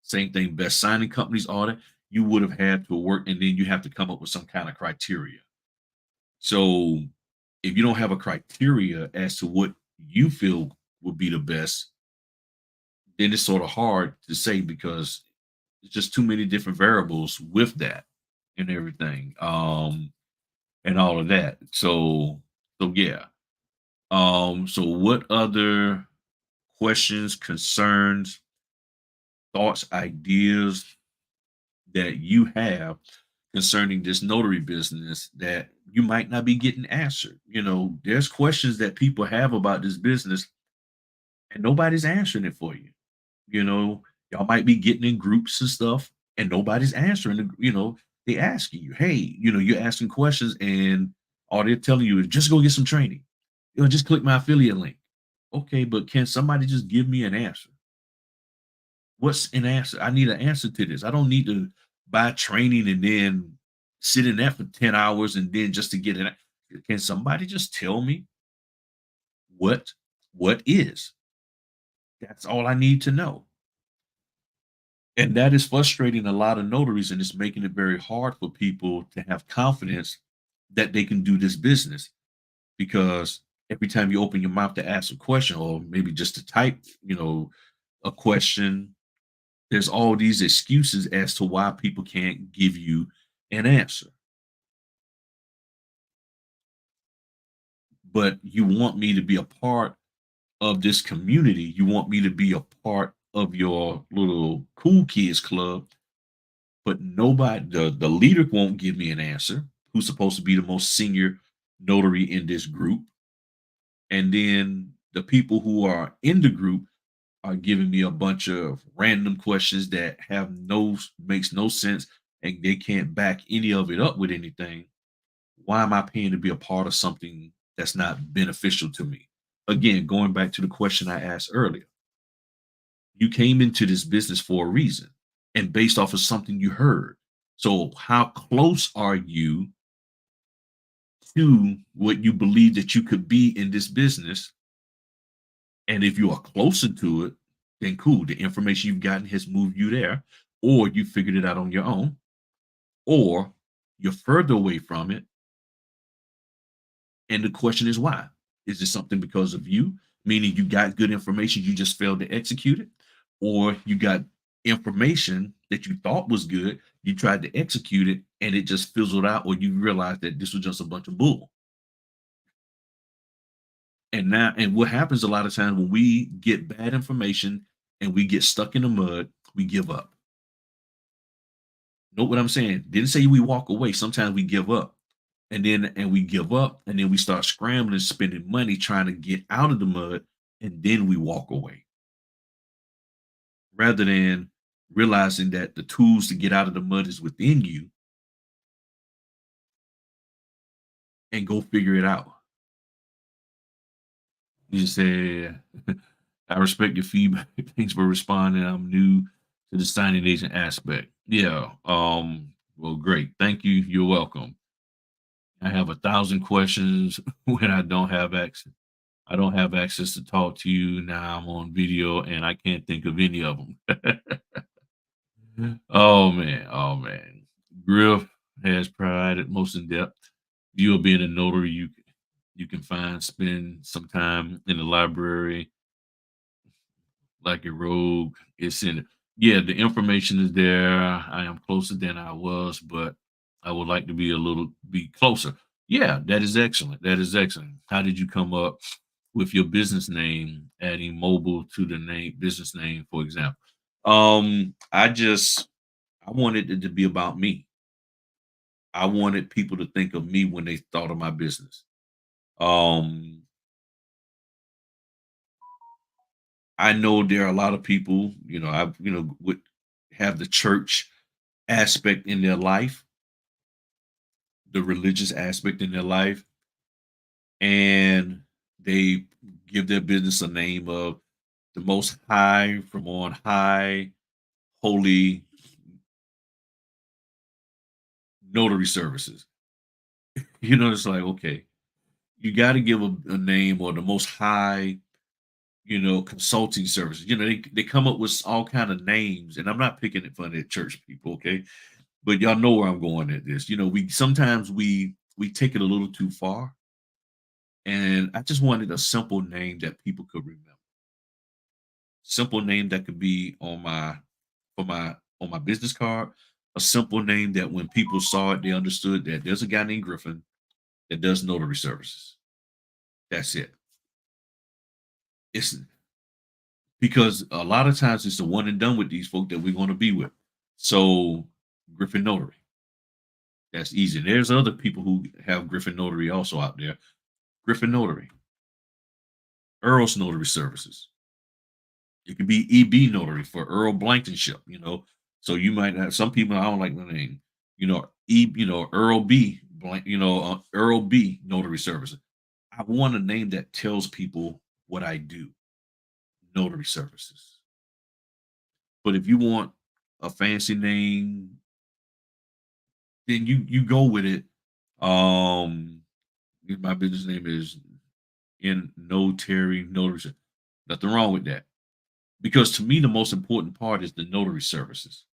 same thing, best signing companies audit, you would have had to work and then you have to come up with some kind of criteria. So if you don't have a criteria as to what you feel would be the best, then it's sort of hard to say because it's just too many different variables with that and everything. And all of that. So yeah. So what other questions, concerns, thoughts, ideas that you have concerning this notary business that you might not be getting answered? There's questions that people have about this business and nobody's answering it for you. You know, y'all might be getting in groups and stuff, and nobody's answering. They asking you, hey, you're asking questions, and all they're telling you is just go get some training. Just click my affiliate link. Okay, but can somebody just give me an answer? What's an answer? I need an answer to this. I don't need to buy training and then sit in that for 10 hours and then just to get it. Can somebody just tell me what what is? That's all I need to know. And that is frustrating a lot of notaries, and it's making it very hard for people to have confidence that they can do this business because every time you open your mouth to ask a question or maybe just to type, a question, there's all these excuses as to why people can't give you an answer. But you want me to be a part of this community. You want me to be a part of your little cool kids club, but nobody, the leader won't give me an answer, who's supposed to be the most senior notary in this group. And then the people who are in the group are giving me a bunch of random questions that have makes no sense and they can't back any of it up with anything. Why am I paying to be a part of something that's not beneficial to me? Again, going back to the question I asked earlier, you came into this business for a reason and based off of something you heard. So, how close are you to what you believe that you could be in this business? And if you are closer to it, then cool. The information you've gotten has moved you there, or you figured it out on your own, or you're further away from it. And the question is why? Is it something because of you? meaning you got good information, you just failed to execute it, or you got information that you thought was good, you tried to execute it, and it just fizzled out, or you realized that this was just a bunch of bull. And what happens a lot of times when we get bad information and we get stuck in the mud, we give up. Know what I'm saying? Didn't say we walk away. Sometimes we give up. And we give up, and then we start scrambling, spending money trying to get out of the mud, and then we walk away. Rather than realizing that the tools to get out of the mud is within you and go figure it out. You said, I respect your feedback. Thanks for responding. I'm new to the signing agent aspect. Yeah. Well, great. Thank you. You're welcome. I have 1,000 questions when I don't have access. I don't have access to talk to you now. I'm on video and I can't think of any of them. Oh man, oh man. Griff has provided most in depth view of being a notary. You can find spend some time in the library like a rogue. It's in it. Yeah, the information is there. I am closer than I was, but I would like to be a little be closer. Yeah, that is excellent. That is excellent. How did you come up with your business name, adding mobile to the name business name, for example? I wanted it to be about me. I wanted people to think of me when they thought of my business. Um, I know there are a lot of people, would have the church aspect in their life, the religious aspect in their life, and they give their business a name of the most high from on high, holy notary services. It's like, okay, you got to give a name or the most high, consulting services. They come up with all kind of names, and I'm not picking it fun at church people, okay? But y'all know where I'm going at this. We sometimes we take it a little too far, and I just wanted a simple name that people could remember. Simple name that could be for my on my business card. A simple name that when people saw it, they understood that there's a guy named Griffin that does notary services. That's it. It's because a lot of times it's the one and done with these folk that we're going to be with. So Griffin Notary, that's easy. There's other people who have Griffin Notary also out there. Griffin Notary, Earl's Notary Services. It could be EB Notary for Earl Blankenship. So you might have some people. I don't like the name. Earl B. Earl B. Notary Services. I want a name that tells people what I do. Notary Services. But if you want a fancy name, then you go with it. My business name is in Notary. Nothing wrong with that. Because to me, the most important part is the notary services.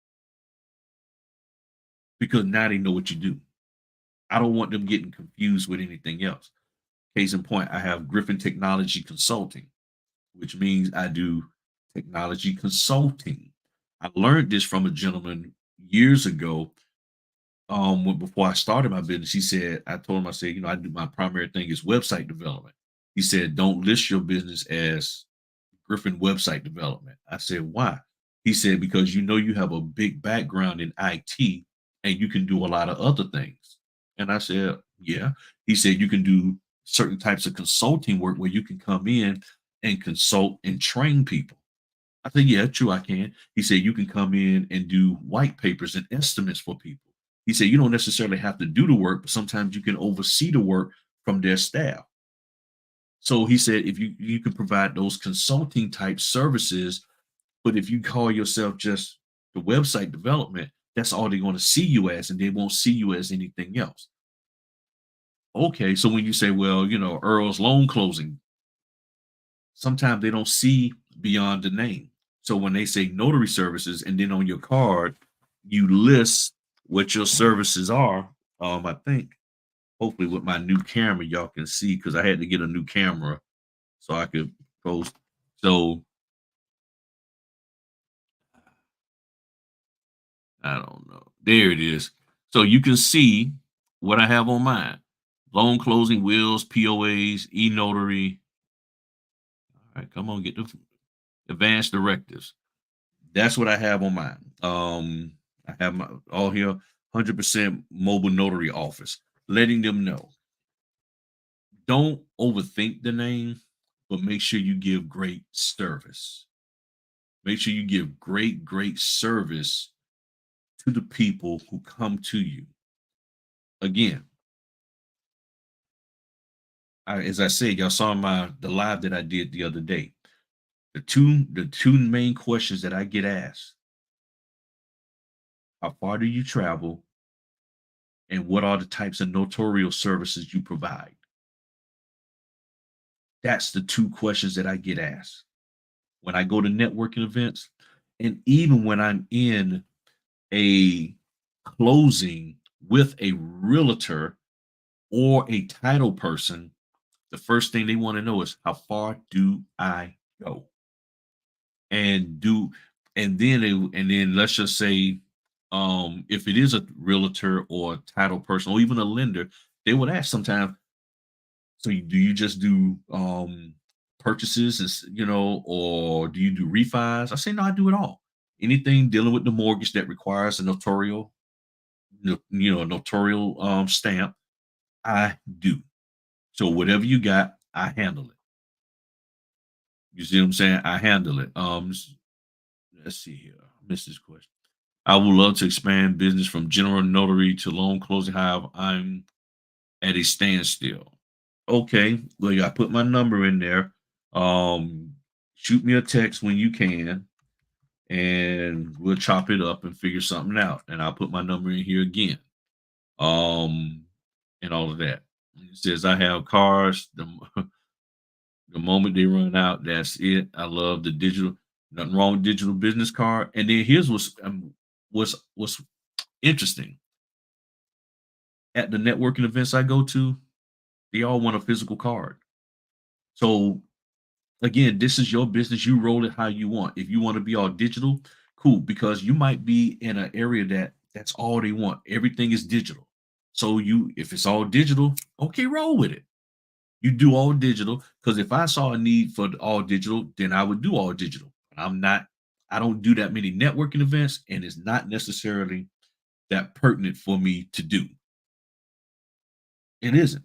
Because now they know what you do. I don't want them getting confused with anything else. Case in point, I have Griffin Technology Consulting, which means I do technology consulting. I learned this from a gentleman years ago. Before I started my business, I told him, I said, I do my primary thing is website development. He said, don't list your business as Griffin Website Development. I said, why? He said, because you have a big background in IT and you can do a lot of other things. And I said, yeah. He said, you can do certain types of consulting work where you can come in and consult and train people. I said, yeah, true, I can. He said, you can come in and do white papers and estimates for people. He said, you don't necessarily have to do the work, but sometimes you can oversee the work from their staff. So he said, if you can provide those consulting type services, but if you call yourself just the website development, that's all they're going to see you as, and they won't see you as anything else. Okay, so when you say, well, Earl's loan closing, sometimes they don't see beyond the name. So when they say notary services, and then on your card, you list what your services are. I think hopefully with my new camera, y'all can see because I had to get a new camera so I could Post. So I don't know. There it is. So you can see what I have on mine. Loan closing wills, POAs, e-notary. All right, come on, get the advanced directives. That's what I have on mine. I have my all here 100% mobile notary office, letting them know. Don't overthink the name, but make sure you give great service. Make sure you give great service to the people who come to you. Again, as I said, y'all saw the live that I did the other day. The two main questions that I get asked: How far do you travel, and what are the types of notarial services you provide? That's the two questions that I get asked when I go to networking events, and even when I'm in a closing with a realtor or a title person. The first thing they want to know is, how far do I go? And do and then let's just say, if it is a realtor or a title person or even a lender, they would ask sometimes, so do you just do purchases, or do you do refis? I say no, I do it all. Anything dealing with the mortgage that requires a notarial stamp, I do. So whatever you got, I handle it. You see what I'm saying? I handle it. Let's see here. I missed this question. I would love to expand business from general notary to loan closing. However, I'm at a standstill. Okay, well, yeah, I put my number in there. Shoot me a text when you can, and we'll chop it up and figure something out. And I'll put my number in here again. Um, and all of that. It says I have cars. The moment they run out, that's it. I love the digital. Nothing wrong with digital business card. And then here's what's interesting. At the networking events I go to, they all want a physical card. So again, this is your business. You roll it how you want. If you want to be all digital, cool. Because you might be in an area that's all they want. Everything is digital. So if it's all digital, okay, roll with it. You do all digital, because if I saw a need for all digital, then I would do all digital. I don't do that many networking events, and it's not necessarily that pertinent for me to do. It isn't.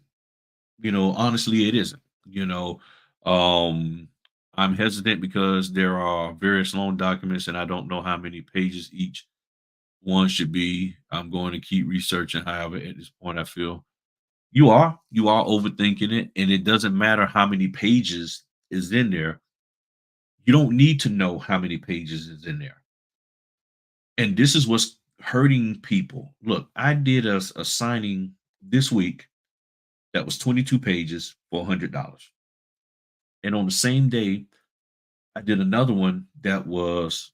Honestly, it isn't. You know, um, I'm hesitant because there are various loan documents, and I don't know how many pages each one should be. I'm going to keep researching. However, at this point, I feel you are overthinking it, and it doesn't matter how many pages is in there. You don't need to know how many pages is in there. And this is what's hurting people. Look, I did a signing this week that was 22 pages for $100. And on the same day, I did another one that was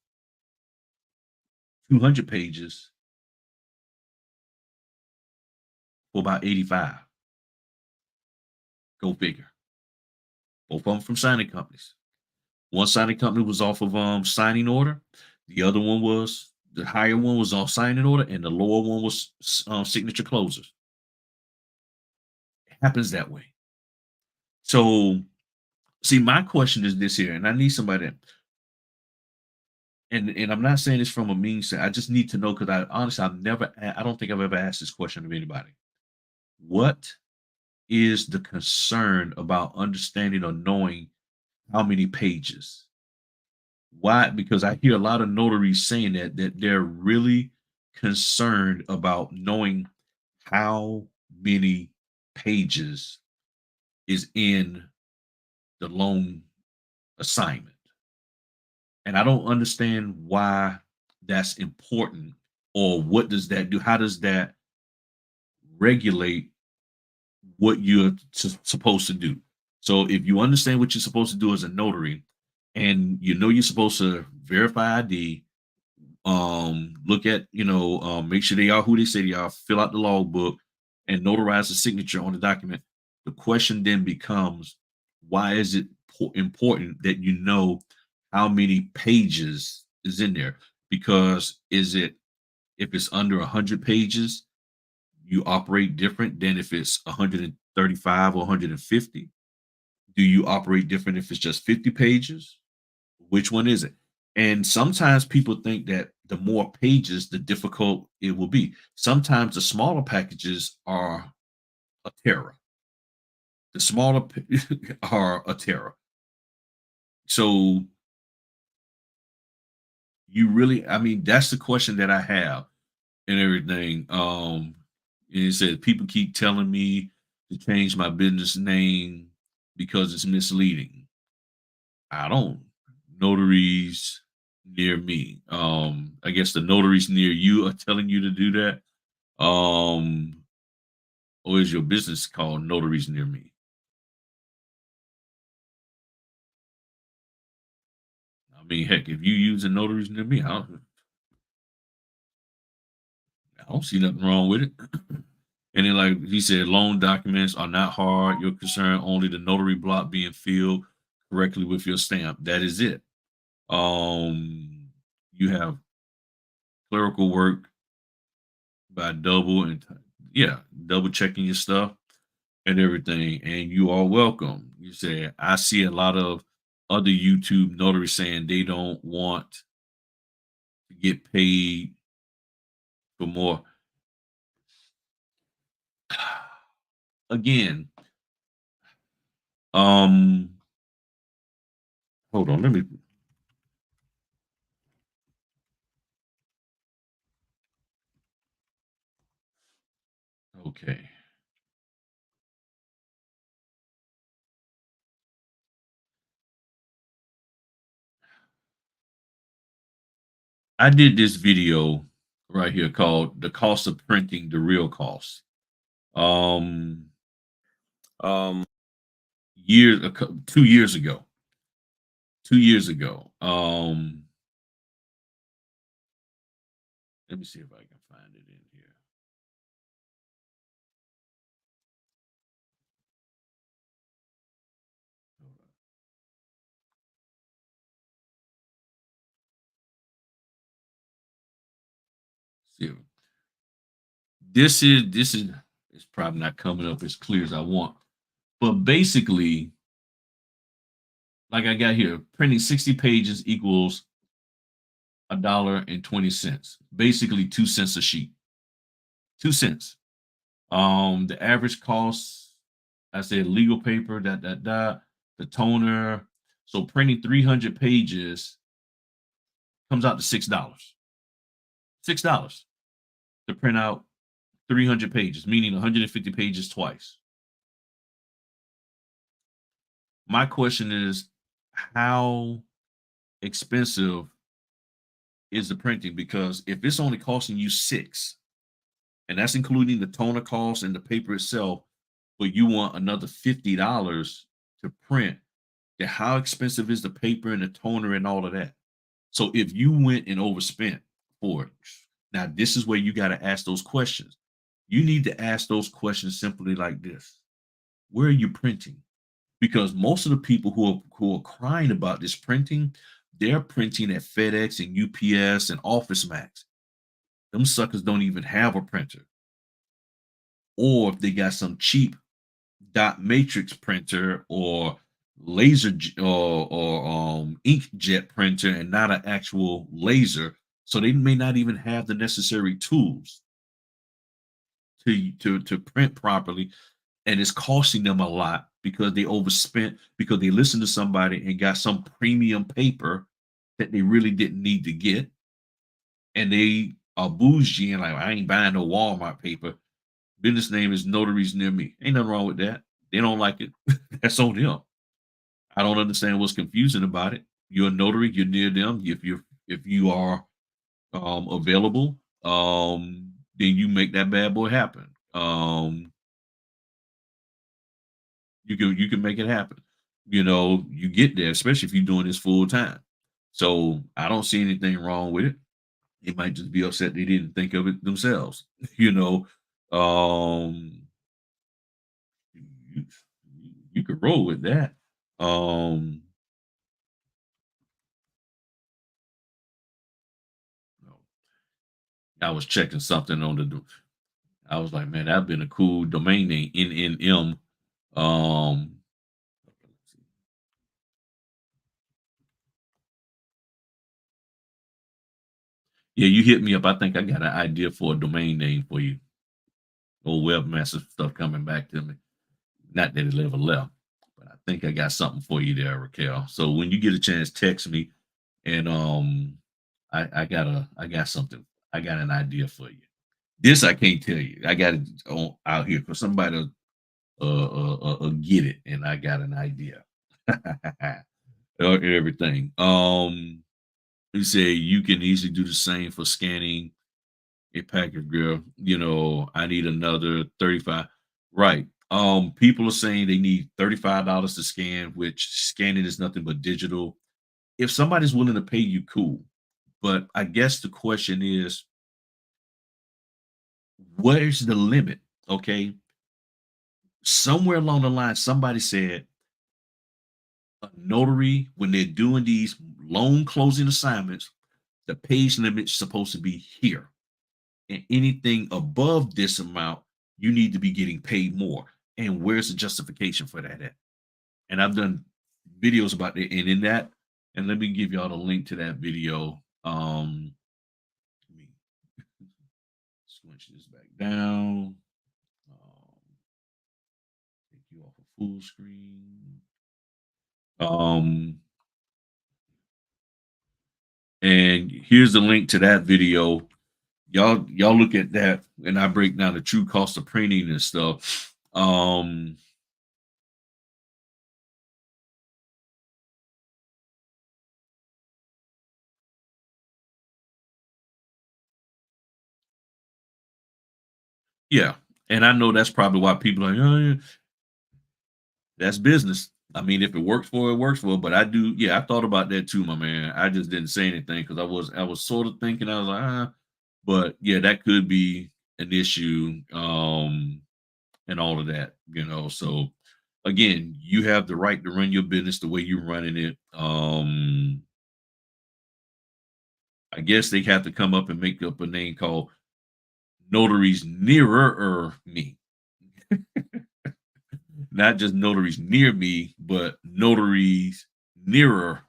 200 pages for about 85. Go figure. Both of them from signing companies. One signing company was off of signing order. The other one was the higher one was off signing order, and the lower one was signature closers. It happens that way. So, see, my question is this here, and I need somebody. And I'm not saying this from a mean side. I just need to know, because I honestly I don't think I've ever asked this question of anybody. What is the concern about understanding or knowing how many pages? Why? Because I hear a lot of notaries saying that they're really concerned about knowing how many pages is in the loan assignment. And I don't understand why that's important, or what does that do? How does that regulate what you're supposed to do? So if you understand what you're supposed to do as a notary, and you're supposed to verify ID, look at, make sure they are who they say they are, fill out the logbook, and notarize the signature on the document. The question then becomes, why is it important that you know how many pages is in there, because is it if it's under 100 pages, you operate different than if it's 135 or 150. Do you operate different if it's just 50 pages? Which one is it? And sometimes people think that the more pages, the difficult it will be. Sometimes the smaller packages are a terror. The smaller are a terror. So you really, I mean, that's the question that I have and everything. And it said people keep telling me to change my business name because it's misleading. I don't. Notaries near me. I guess the notaries near you are telling you to do that. Um, or is your business called Notaries Near Me? I mean, heck, if you using Notaries Near Me, I don't see nothing wrong with it. And then, like he said, loan documents are not hard. Your concern only the notary block being filled correctly with your stamp. That is it. You have clerical work by double and yeah, double checking your stuff and everything. And you are welcome. You said I see a lot of other YouTube notaries saying they don't want to get paid for more. Again, um, hold on, let me okay. I did this video right here called "The Cost of Printing: The Real Cost." Um, um, 2 years ago. 2 years ago. Let me see if I can find it in here. Hold on. See, this is it's probably not coming up as clear as I want, but basically, like I got here, printing 60 pages equals $1.20. Basically, 2 cents a sheet. 2 cents. The average cost, I said legal paper, the toner. So printing 300 pages comes out to $6. $6 to print out 300 pages, meaning 150 pages twice. My question is, how expensive is the printing? Because if it's only costing you six, and that's including the toner cost and the paper itself, but you want another $50 to print, then how expensive is the paper and the toner and all of that? So if you went and overspent for it, now this is where you got to ask those questions. You need to ask those questions simply like this: where are you printing? Because most of the people who are crying about this printing, they're printing at FedEx and UPS and Office Max. Them suckers don't even have a printer. Or if they got some cheap dot matrix printer or or inkjet printer and not an actual laser, so they may not even have the necessary tools to print properly, and it's costing them a lot because they overspent because they listened to somebody and got some premium paper that they really didn't need to get, and they are bougie and like, I ain't buying no Walmart paper. Business name is Notaries Near Me. Ain't nothing wrong with that. They don't like it. That's on them. I don't understand what's confusing about it. You're a notary. You're near them. If you are available, then you make that bad boy happen. You can make it happen. You get there, especially if you're doing this full time. So I don't see anything wrong with it. They might just be upset they didn't think of it themselves. you know, um, you, you could roll with that. Um, I was checking something on the. I was like, man, that'd been a cool domain name. NNM. Um, yeah, you hit me up. I think I got an idea for a domain name for you. Old webmaster stuff coming back to me. Not that it ever left, but I think I got something for you there, Raquel. So when you get a chance, text me, and I got something. I got an idea for you. This I can't tell you. I got it out here for somebody to get it, and I got an idea. Everything. You say you can easily do the same for scanning a package, girl. I need another 35. Right. People are saying they need $35 to scan, which scanning is nothing but digital. If somebody's willing to pay you, cool. But I guess the question is, where's the limit? Okay. Somewhere along the line, somebody said a notary, when they're doing these loan closing assignments, the page limit's supposed to be here. And anything above this amount, you need to be getting paid more. And where's the justification for that at? And I've done videos about it, and in that, and let me give y'all the link to that video. Let me switch this back down. Take you off of full screen. Um, and here's the link to that video. Y'all look at that, and I break down the true cost of printing and stuff. Yeah, and I know that's probably why people are like, oh, yeah, that's business. I mean, if it works for it, works for it. But I do, yeah, I thought about that too, my man. I just didn't say anything because I was sort of thinking, I was like, but yeah, that could be an issue, and all of that, So again, you have the right to run your business the way you're running it. I guess they have to come up and make up a name called Notaries Nearer Me. Not just notaries near me, but notaries nearer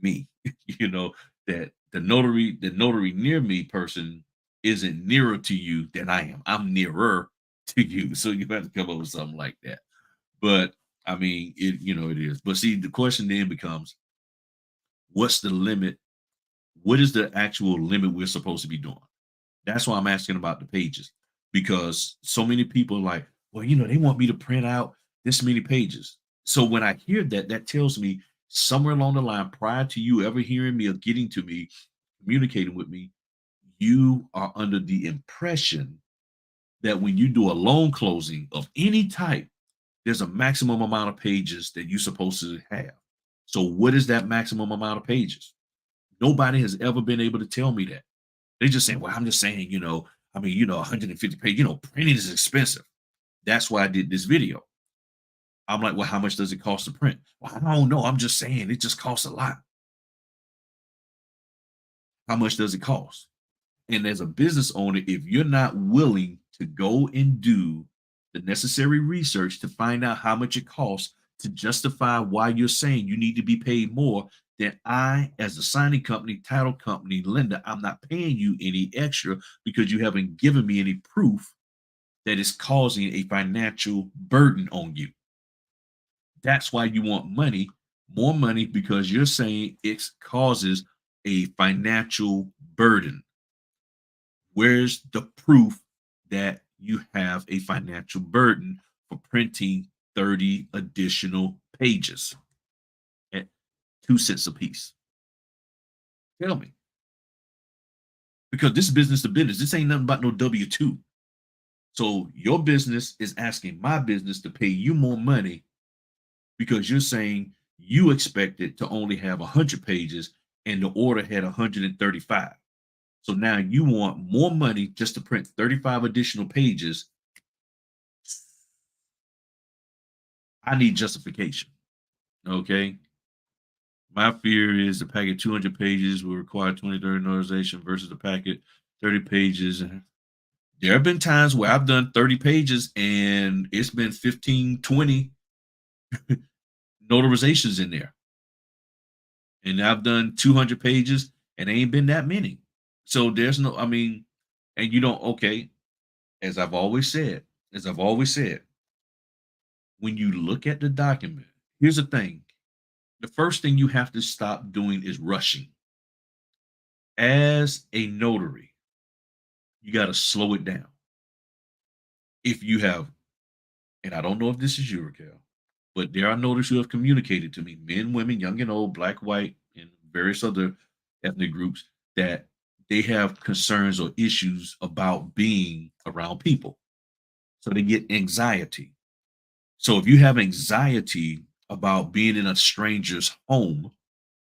me. you know, that the notary near me person isn't nearer to you than I am. I'm nearer to you. So you have to come up with something like that. But I mean, it is. But see, the question then becomes, what's the limit? What is the actual limit we're supposed to be doing? That's why I'm asking about the pages, because so many people are like, well, they want me to print out this many pages. So when I hear that, that tells me somewhere along the line, prior to you ever hearing me or getting to me, communicating with me, you are under the impression that when you do a loan closing of any type, there's a maximum amount of pages that you're supposed to have. So what is that maximum amount of pages? Nobody has ever been able to tell me that. They just saying, well, I'm just saying, 150 pages, printing is expensive. That's why I did this video. I'm like, well, how much does it cost to print? Well, I don't know. I'm just saying it just costs a lot. How much does it cost? And as a business owner, if you're not willing to go and do the necessary research to find out how much it costs to justify why you're saying you need to be paid more, then I, as a signing company, title company, lender, I'm not paying you any extra because you haven't given me any proof that is causing a financial burden on you. That's why you want money, more money, because you're saying it causes a financial burden. Where's the proof that you have a financial burden for printing 30 additional pages at 2 cents a piece? Tell me. Because this is business to business. This ain't nothing about no W 2. So your business is asking my business to pay you more money because you're saying you expected to only have 100 pages and the order had 135. So now you want more money just to print 35 additional pages. I need justification. Okay. My fear is the packet 200 pages will require 20-30 notarization versus the packet 30 pages. And there have been times where I've done 30 pages and it's been 15, 20 notarizations in there. And I've done 200 pages and there ain't been that many. So there's no, I mean, and you don't, okay, as I've always said, as I've always said, when you look at the document, here's the thing. The first thing you have to stop doing is rushing. As a notary, you got to slow it down. If you have, and I don't know if this is you, Raquel, but there are notaries who have communicated to me, men, women, young and old, black, white, and various other ethnic groups, that they have concerns or issues about being around people. So they get anxiety. So if you have anxiety about being in a stranger's home,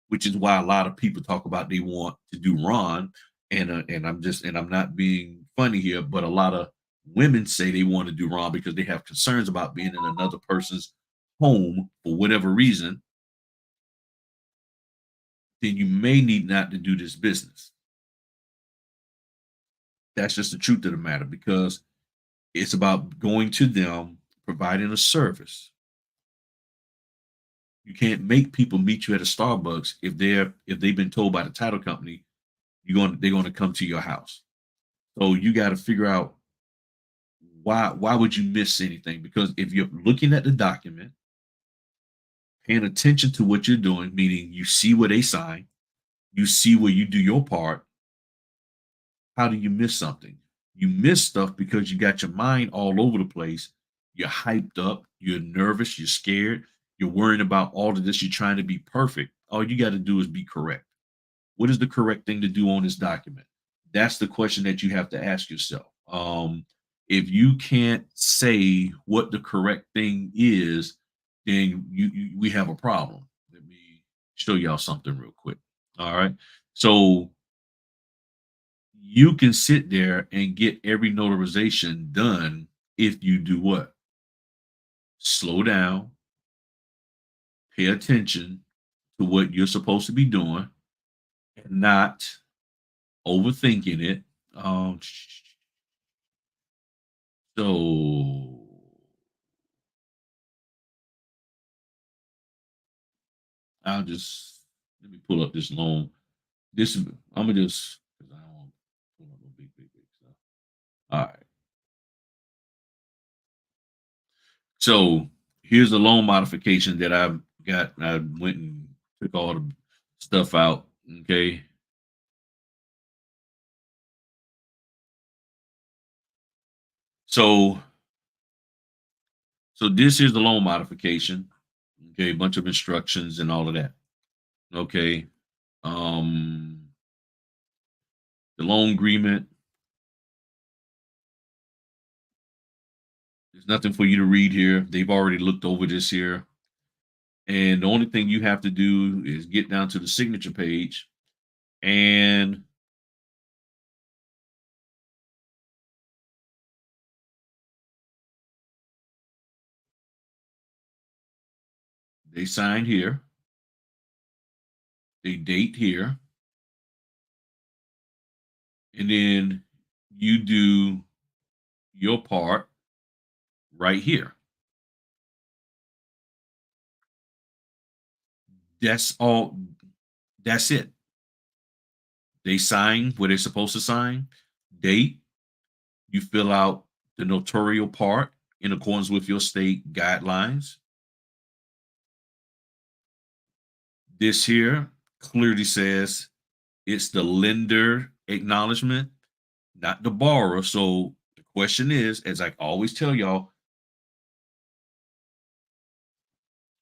which is why a lot of people talk about they want to do Ron, and I'm not being funny here, but a lot of women say they want to do Ron because they have concerns about being in another person's home for whatever reason. Then you may need not to do this business. That's just the truth of the matter because it's about going to them, providing a service. You can't make people meet you at a Starbucks if they've been told by the title company they're going to come to your house. So you got to figure out why would you miss anything? Because if you're looking at the document, paying attention to what you're doing, meaning you see where they sign, you see where you do your part, how do you miss something? You miss stuff because you got your mind all over the place. You're hyped up, you're nervous, you're scared, you're worrying about all of this, you're trying to be perfect. All you got to do is be correct. What is the correct thing to do on this document? That's the question that you have to ask yourself. If you can't say what the correct thing is, then we have a problem. Let me show y'all something real quick. All right. So you can sit there and get every notarization done if you do what? Slow down, pay attention to what you're supposed to be doing, and not overthinking it. So I'll just let me pull up this loan. This is I'm gonna just because I don't want to pull up no big stuff. All right. So here's the loan modification that I've got. I went and took all the stuff out. Okay. So this is the loan modification. Okay, a bunch of instructions and all of that. Okay. Um the loan agreement. There's nothing for you to read here. They've already looked over this here. And the only thing you have to do is get down to the signature page and they sign here, they date here, and then you do your part right here. That's all. That's it. They sign what they're supposed to sign, date, you fill out the notarial part in accordance with your state guidelines. This here clearly says it's the lender acknowledgement, not the borrower. So the question is, as I always tell y'all,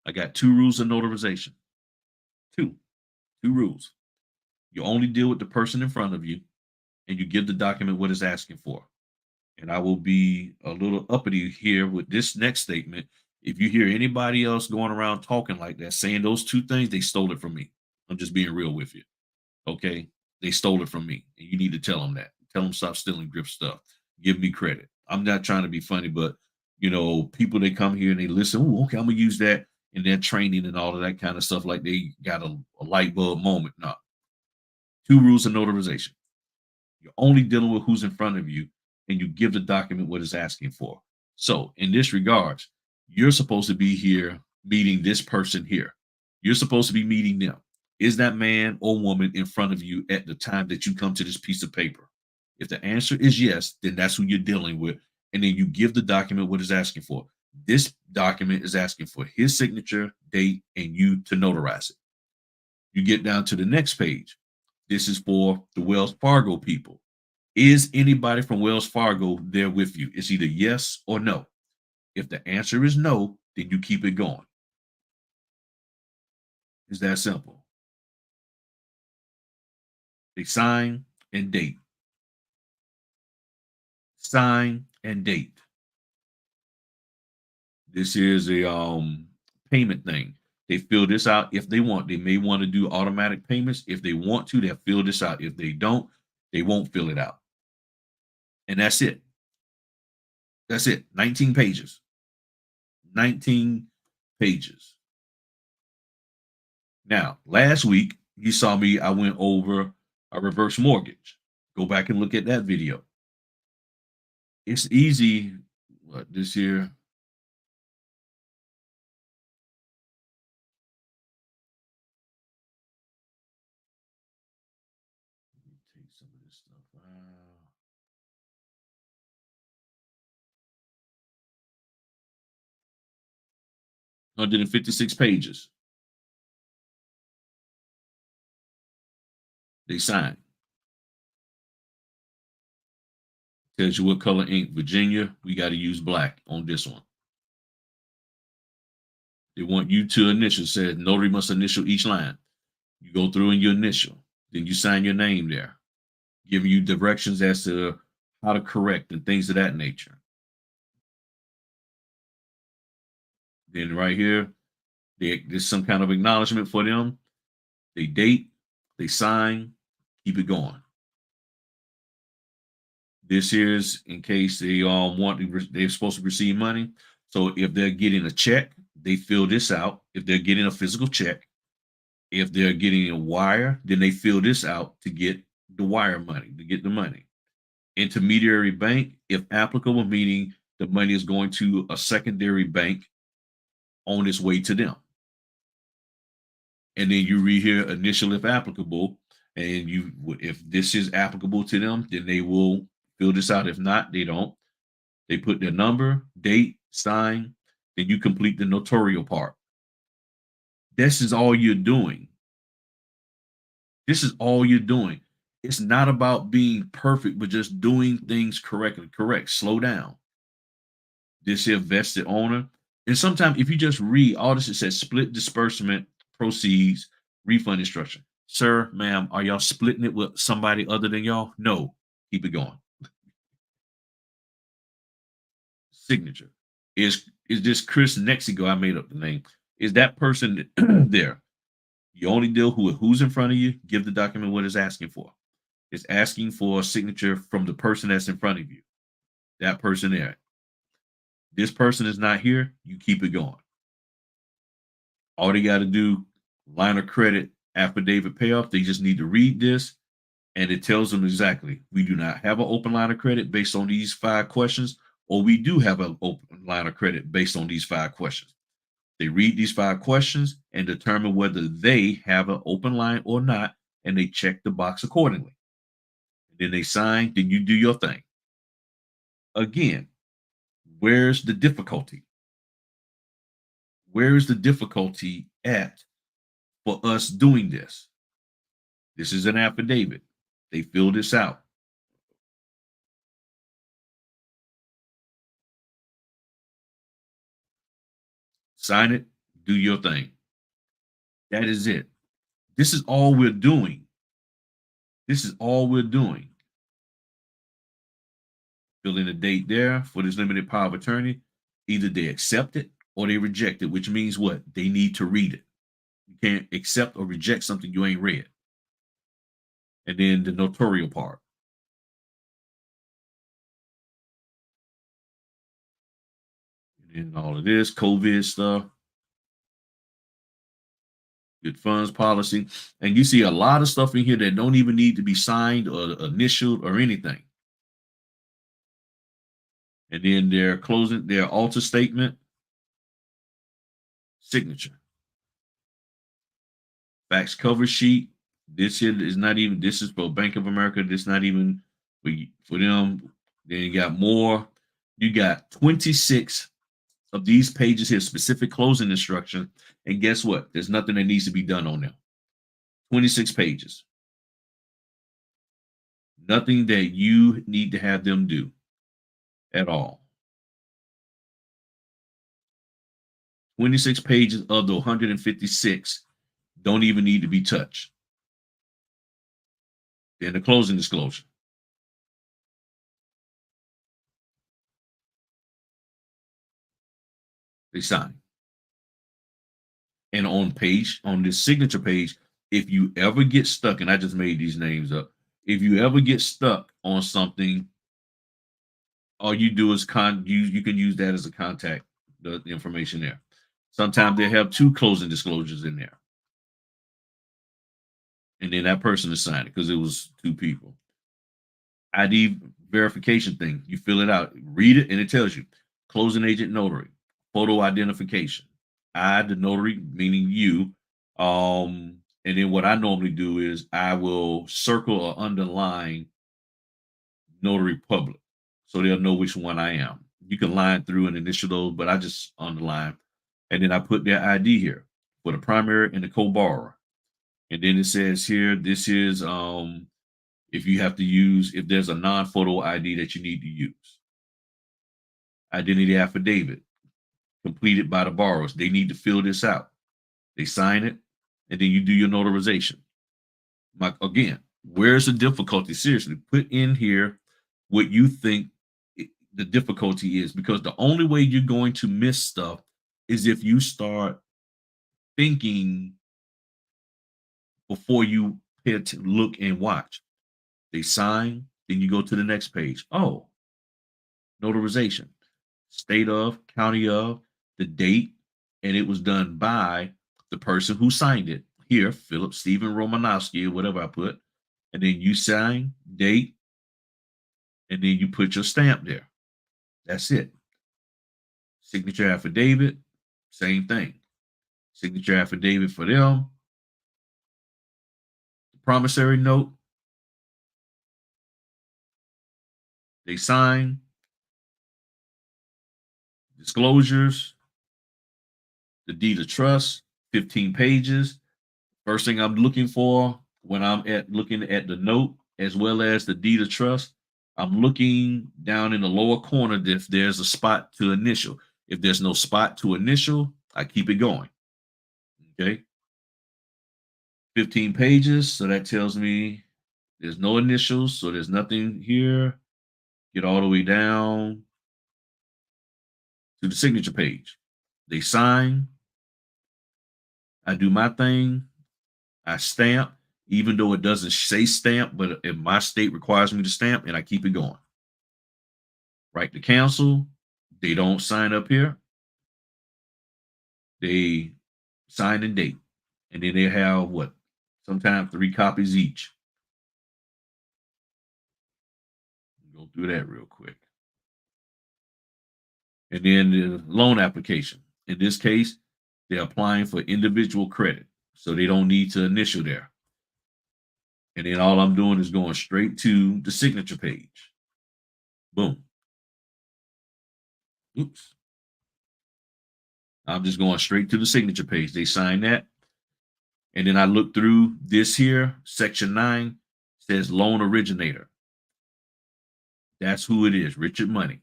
I got two rules of notarization. Two, two rules. You only deal with the person in front of you, and you give the document what it's asking for. And I will be a little uppity here with this next statement. If you hear anybody else going around talking like that, saying those two things, they stole it from me. I'm just being real with you. Okay. They stole it from me. And you need to tell them that. Tell them stop stealing grip stuff. Give me credit. I'm not trying to be funny, but people they come here and they listen. Oh, okay, I'm gonna use that. in their training and all of that kind of stuff, like they got a light bulb moment. No. Two rules of notarization. You're only dealing with who's in front of you, and you give the document what it's asking for. So, in this regards, you're supposed to be here meeting this person here. You're supposed to be meeting them. Is that man or woman in front of you at the time that you come to this piece of paper? If the answer is yes, then that's who you're dealing with. And then you give the document what it's asking for. This document is asking for his signature, date, and you to notarize it. You get down to the next page. This is for the Wells Fargo people. Is anybody from Wells Fargo there with you? It's either yes or no. If the answer is no, then you keep it going. It's that simple. They sign and date. Sign and date. This is a payment thing. They fill this out if they want. They may want to do automatic payments. If they want to, they'll fill this out. If they don't, they won't fill it out. And that's it. That's it. 19 pages. 19 pages. Now, last week, you saw me, I went over a reverse mortgage. Go back and look at that video. It's easy. What, this year? Let me take some of this stuff out. 156 pages. They signed. Tells you what color ink. Virginia, we got to use black on this one. They want you to initial. Says notary must initial each line. You go through and you initial. Then you sign your name there, giving you directions as to how to correct and things of that nature. Then right here, there's some kind of acknowledgement for them. They date, they sign, keep it going. This is in case they they're supposed to receive money. So if they're getting a check, they fill this out. If they're getting a physical check, if they're getting a wire, then they fill this out to get the wire money, to get the money. Intermediary bank, if applicable, meaning the money is going to a secondary bank on its way to them. And then you read here initial if applicable, and if this is applicable to them, then they will fill this out. If not, they don't. They put their number, date, sign, then you complete the notarial part. This is all you're doing. This is all you're doing. It's not about being perfect, but just doing things correctly. Correct. Slow down. This here vested owner. And sometimes if you just read all this, it says split disbursement, proceeds, refund instruction. Sir, ma'am, are y'all splitting it with somebody other than y'all? No. Keep it going. Signature. Is this Chris Nexigo? I made up the name. Is that person there? You only deal who's in front of you. Give the document what it's asking for. It's asking for a signature from the person that's in front of you. That person there. This person is not here. You keep it going. All they got to do, line of credit, affidavit payoff. They just need to read this, and it tells them exactly. We do not have an open line of credit based on these 5 questions, or we do have an open line of credit based on these 5 questions. They read these 5 questions and determine whether they have an open line or not, and they check the box accordingly. And then they sign, then you do your thing. Again, where's the difficulty? Where is the difficulty at for us doing this? This is an affidavit. They fill this out. Sign it, do your thing. That is it. This is all we're doing. This is all we're doing. Fill in a date there for this limited power of attorney. Either they accept it or they reject it, which means what? They need to read it. You can't accept or reject something you ain't read. And then the notarial part. And then all of this COVID stuff. good funds policy. And you see a lot of stuff in here that don't even need to be signed or initialed or anything. And then their closing, their alter statement, signature, fax cover sheet. This here is not even, this is for Bank of America. This not even for them. Then you got more. You got 26 of these pages here, specific closing instructions. And guess what? There's nothing that needs to be done on them. 26 pages. Nothing that you need to have them do at all. 26 pages of the 156 don't even need to be touched. Then the closing disclosure. They sign. And on this signature page, if you ever get stuck, and I just made these names up, if you ever get stuck on something, all you do is you can use that as a contact, the information there. Sometimes they have 2 closing disclosures in there. And then that person is signed it because it was 2 people. ID verification thing, you fill it out, read it, and it tells you closing agent notary, photo identification. I, the notary, meaning you. And then what I normally do is I will circle or underline notary public so they'll know which one I am. You can line through and initial those, but I just underline. And then I put their ID here for the primary and the co-borrower. And then it says here, this is if you have to use, if there's a non-photo ID that you need to use. Identity affidavit completed by the borrowers. They need to fill this out. They sign it, and then you do your notarization. Again, where's the difficulty? Seriously, put in here what you think the difficulty is, because the only way you're going to miss stuff is if you start thinking before you look and watch. They sign, then you go to the next page. Oh, notarization, state of, county of, the date, and it was done by the person who signed it. Here, Philip Stephen Romanowski, or whatever I put. And then you sign, date, and then you put your stamp there. That's it. Signature affidavit, same thing. Signature affidavit for them. The promissory note, they sign. Disclosures, the deed of trust, 15 pages. First thing I'm looking for when I'm looking at the note as well as the deed of trust, I'm looking down in the lower corner if there's a spot to initial. If there's no spot to initial, I keep it going. Okay. 15 pages. So that tells me there's no initials. So there's nothing here. Get all the way down to the signature page. They sign. I do my thing. I stamp, even though it doesn't say stamp, but if my state requires me to stamp, and I keep it going. Right to counsel, they don't sign up here. They sign and date. And then they have what? Sometimes 3 copies each. Go through that real quick. And then the loan application. In this case, they're applying for individual credit. So they don't need to initial there. And then all I'm doing is going straight to the signature page. Boom. Oops. I'm just going straight to the signature page. They sign that. And then I look through this here, section 9 says loan originator. That's who it is, Richard Money.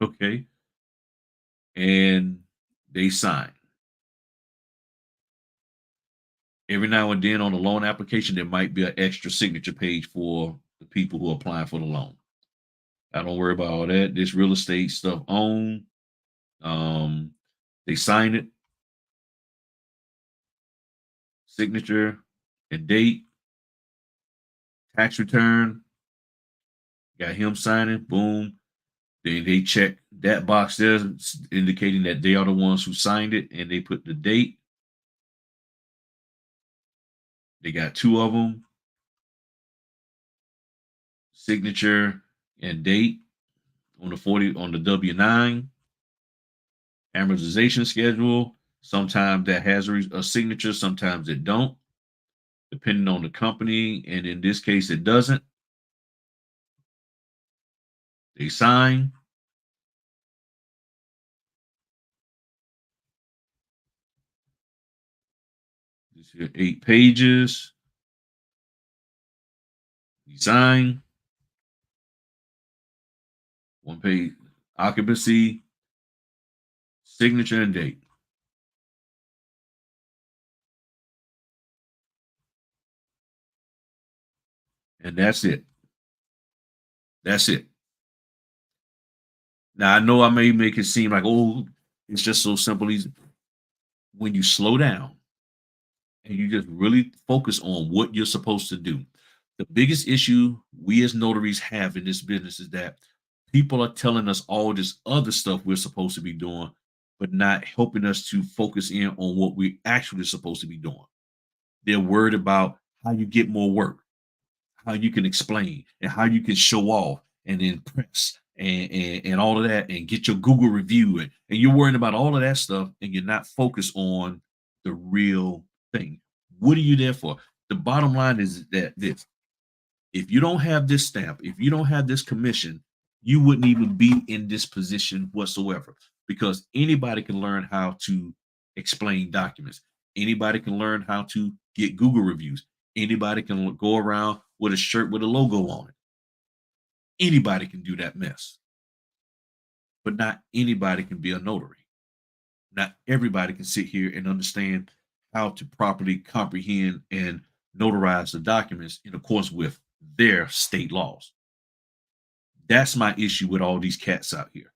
Okay. And they sign. Every now and then on the loan application, there might be an extra signature page for the people who are applying for the loan. I don't worry about all that. This real estate stuff owned. They sign it. Signature and date. Tax return. Got him signing. Boom. Then they check that box there, indicating that they are the ones who signed it, and they put the date. They got two of them, signature and date on the 40 on the W-9, amortization schedule. Sometimes that has a signature, sometimes it don't, depending on the company. And in this case, it doesn't. They sign. This here, 8 pages. He sign. 1 page occupancy, signature, and date. And that's it. That's it. Now I know I may make it seem like, oh, it's just so simple. Easy. When you slow down and you just really focus on what you're supposed to do. The biggest issue we as notaries have in this business is that people are telling us all this other stuff we're supposed to be doing, but not helping us to focus in on what we actually supposed to be doing. They're worried about how you get more work, how you can explain, and how you can show off and impress and all of that and get your Google review. And you're worrying about all of that stuff and you're not focused on the real thing. What are you there for? The bottom line is that this: if you don't have this stamp, if you don't have this commission, you wouldn't even be in this position whatsoever, because anybody can learn how to explain documents. Anybody can learn how to get Google reviews. Anybody can go around with a shirt with a logo on it. Anybody can do that mess, but not anybody can be a notary. Not everybody can sit here and understand how to properly comprehend and notarize the documents in accordance with their state laws. That's my issue with all these cats out here,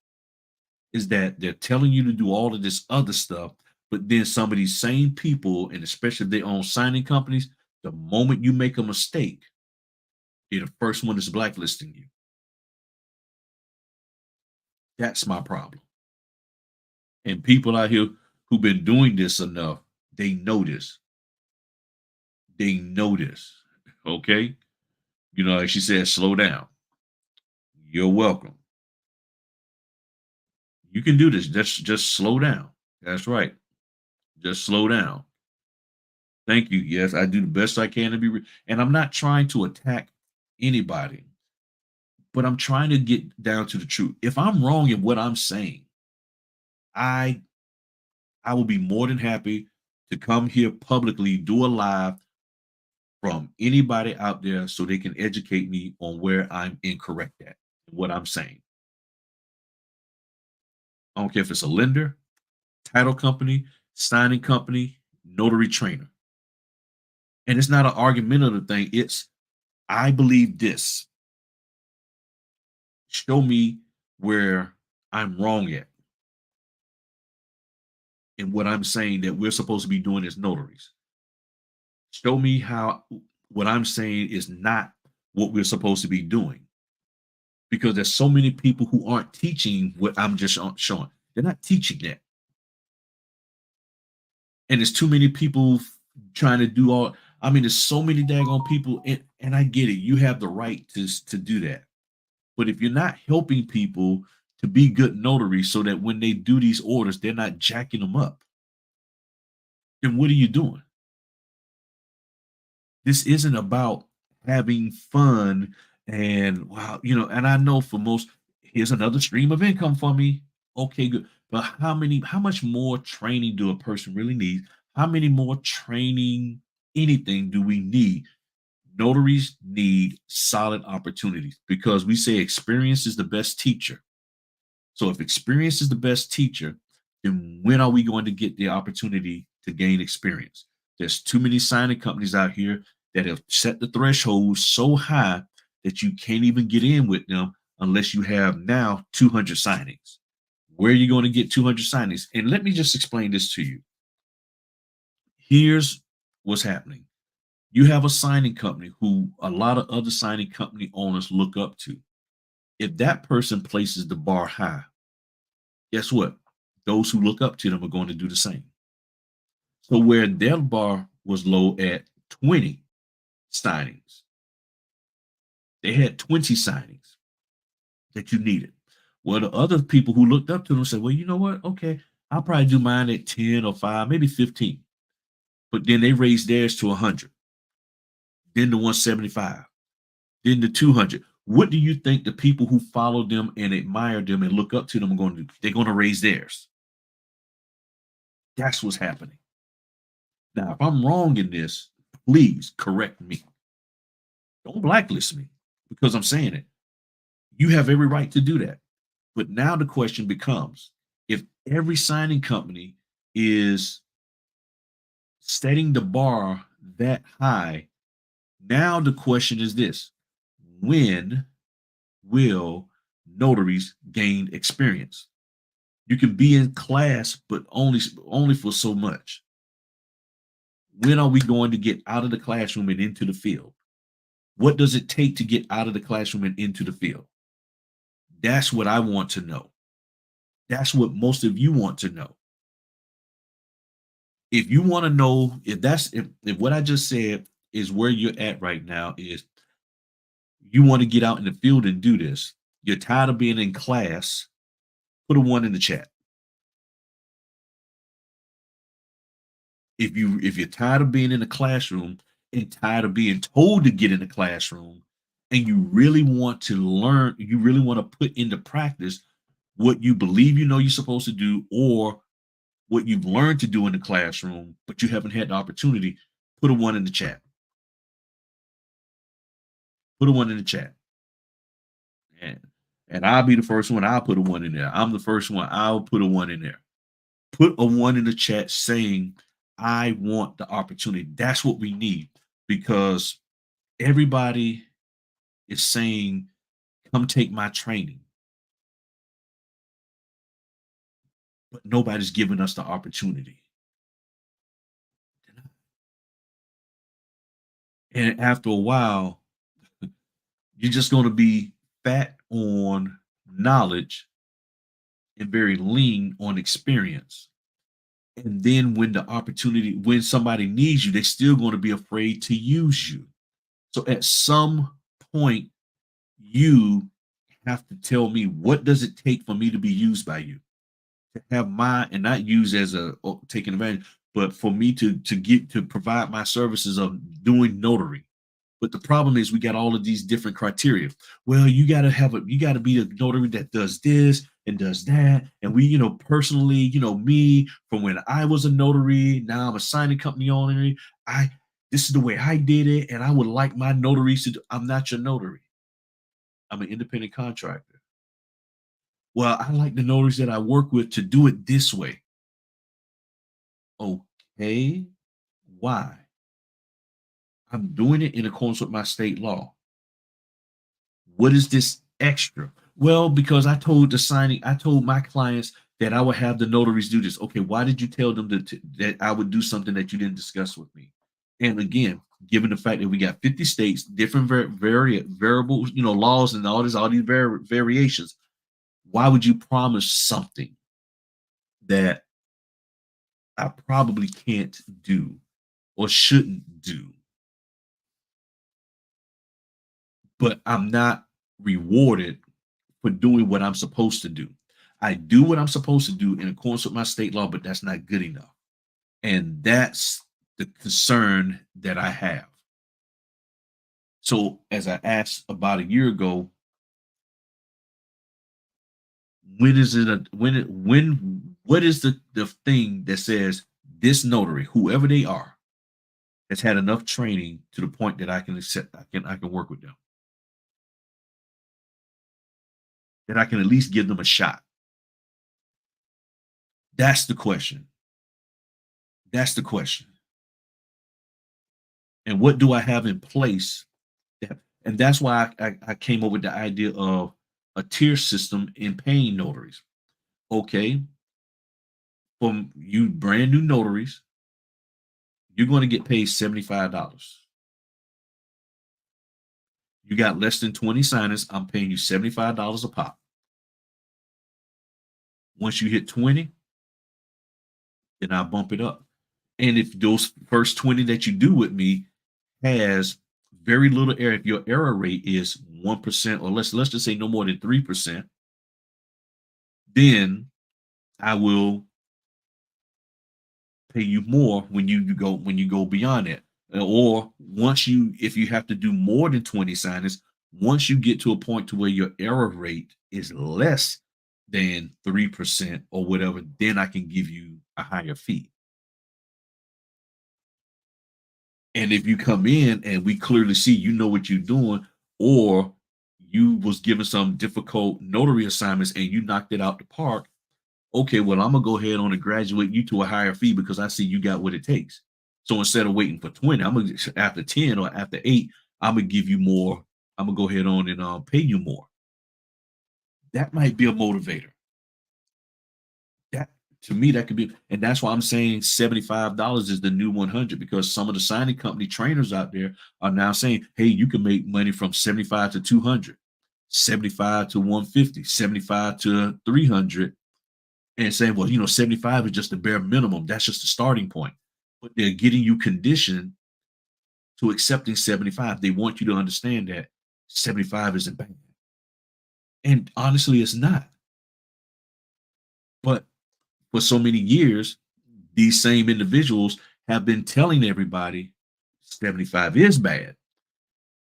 is that they're telling you to do all of this other stuff, but then some of these same people, and especially if they own signing companies, the moment you make a mistake, they're the first one that's blacklisting you. That's my problem. And people out here who've been doing this enough, they know this. They know this. Okay. You know, like she said, slow down. You're welcome. You can do this. Just slow down. That's right. Just slow down. Thank you. Yes, I do the best I can to be, and I'm not trying to attack anybody, but I'm trying to get down to the truth. If I'm wrong in what I'm saying, I I will be more than happy to come here publicly, do a live from anybody out there so they can educate me on where I'm incorrect at, what I'm saying. I don't care if it's a lender, title company, signing company, notary trainer. And it's not an argumentative thing. It's, I believe this. Show me where I'm wrong at in what I'm saying that we're supposed to be doing as notaries. Show me how what I'm saying is not what we're supposed to be doing, because there's so many people who aren't teaching what I'm just showing. They're not teaching that. And there's too many people trying to do all. I mean, there's so many daggone people, and I get it. You have the right to do that. But if you're not helping people to be good notaries so that when they do these orders, they're not jacking them up, then what are you doing? This isn't about having fun and wow, and I know for most, here's another stream of income for me. Okay, good. But how much more training do a person really need? How many more training, anything do we need? Notaries need solid opportunities, because we say experience is the best teacher. So if experience is the best teacher, then when are we going to get the opportunity to gain experience? There's too many signing companies out here that have set the threshold so high that you can't even get in with them unless you have now 200 signings. Where are you going to get 200 signings? And let me just explain this to you. Here's what's happening. You have a signing company who a lot of other signing company owners look up to. If that person places the bar high, guess what? Those who look up to them are going to do the same. So where their bar was low at 20 signings. They had 20 signings that you needed. Well, the other people who looked up to them said, well, you know what? Okay, I'll probably do mine at 10 or 5, maybe 15. But then they raised theirs to 100, then the 175, then the 200. What do you think the people who follow them and admire them and look up to them are going to do? They're going to raise theirs. That's what's happening. Now, if I'm wrong in this, please correct me. Don't blacklist me because I'm saying it. You have every right to do that. But now the question becomes, if every signing company is setting the bar that high, now the question is this: when will notaries gain experience? You can be in class, but only for so much. When are we going to get out of the classroom and into the field? What does it take to get out of the classroom and into the field? That's what I want to know. That's what most of you want to know. If you want to know if what I just said is where you're at right now, is you want to get out in the field and do this, you're tired of being in class, put a 1 in the chat. If you're tired of being in the classroom and tired of being told to get in the classroom, and you really want to learn, you really want to put into practice what you believe you know you're supposed to do, or what you've learned to do in the classroom, but you haven't had the opportunity, put a 1 in the chat. Put a 1 in the chat. And I'll be the first one. I'll put a 1 in there. I'm the first one. I'll put a 1 in there. Put a 1 in the chat saying, I want the opportunity. That's what we need, because everybody is saying, come take my training. But nobody's giving us the opportunity. And after a while, you're just going to be fat on knowledge and very lean on experience. And then when somebody needs you, they're still going to be afraid to use you. So at some point, you have to tell me, what does it take for me to be used by you? To have and not use as a taking advantage, but for me to provide my services of doing notary. But the problem is we got all of these different criteria. Well, you got to be a notary that does this and does that. And we, personally, me from when I was a notary, now I'm a signing company owner. This is the way I did it. And I would like my notaries to I'm not your notary. I'm an independent contractor. Well, I like the notaries that I work with to do it this way. Okay. Why? I'm doing it in accordance with my state law. What is this extra? Well, because I told my clients that I would have the notaries do this. Okay, why did you tell them that I would do something that you didn't discuss with me? And again, given the fact that we got 50 states, different variables, laws and all these variations, why would you promise something that I probably can't do or shouldn't do? But I'm not rewarded for doing what I'm supposed to do. I do what I'm supposed to do in accordance with my state law, but that's not good enough. And that's the concern that I have. So as I asked about a year ago, what is the thing that says this notary, whoever they are, has had enough training to the point that I can accept, I can work with them, that I can at least give them a shot? That's the question. That's the question. And what do I have in place? And that's why I came up with the idea of a tier system in paying notaries. Okay, from you brand new notaries, you're going to get paid $75. You got less than 20 signers, I'm paying you $75 a pop. Once you hit 20, then I bump it up. And if those first 20 that you do with me, has very little error. If your error rate is 1%, or let's just say no more than 3%, then I will pay you more when you go beyond that. Or once you if you have to do more than 20 signings, once you get to a point to where your error rate is less than 3% or whatever, then I can give you a higher fee. And if you come in and we clearly see you know what you're doing, or you was given some difficult notary assignments and you knocked it out the park, okay, well, I'm gonna go ahead on and graduate you to a higher fee because I see you got what it takes. So instead of waiting for 20, I'm gonna after 10 or after 8, I'm gonna give you more. I'm gonna go ahead on and pay you more. That might be a motivator. That to me, that could be, and that's why I'm saying $75 is the new 100, because some of the signing company trainers out there are now saying, hey, you can make money from 75 to 200, 75 to 150, 75 to 300, and saying, well, 75 is just the bare minimum. That's just the starting point. But they're getting you conditioned to accepting 75. They want you to understand that 75 isn't bad. And honestly, it's not. But for so many years, these same individuals have been telling everybody 75 is bad.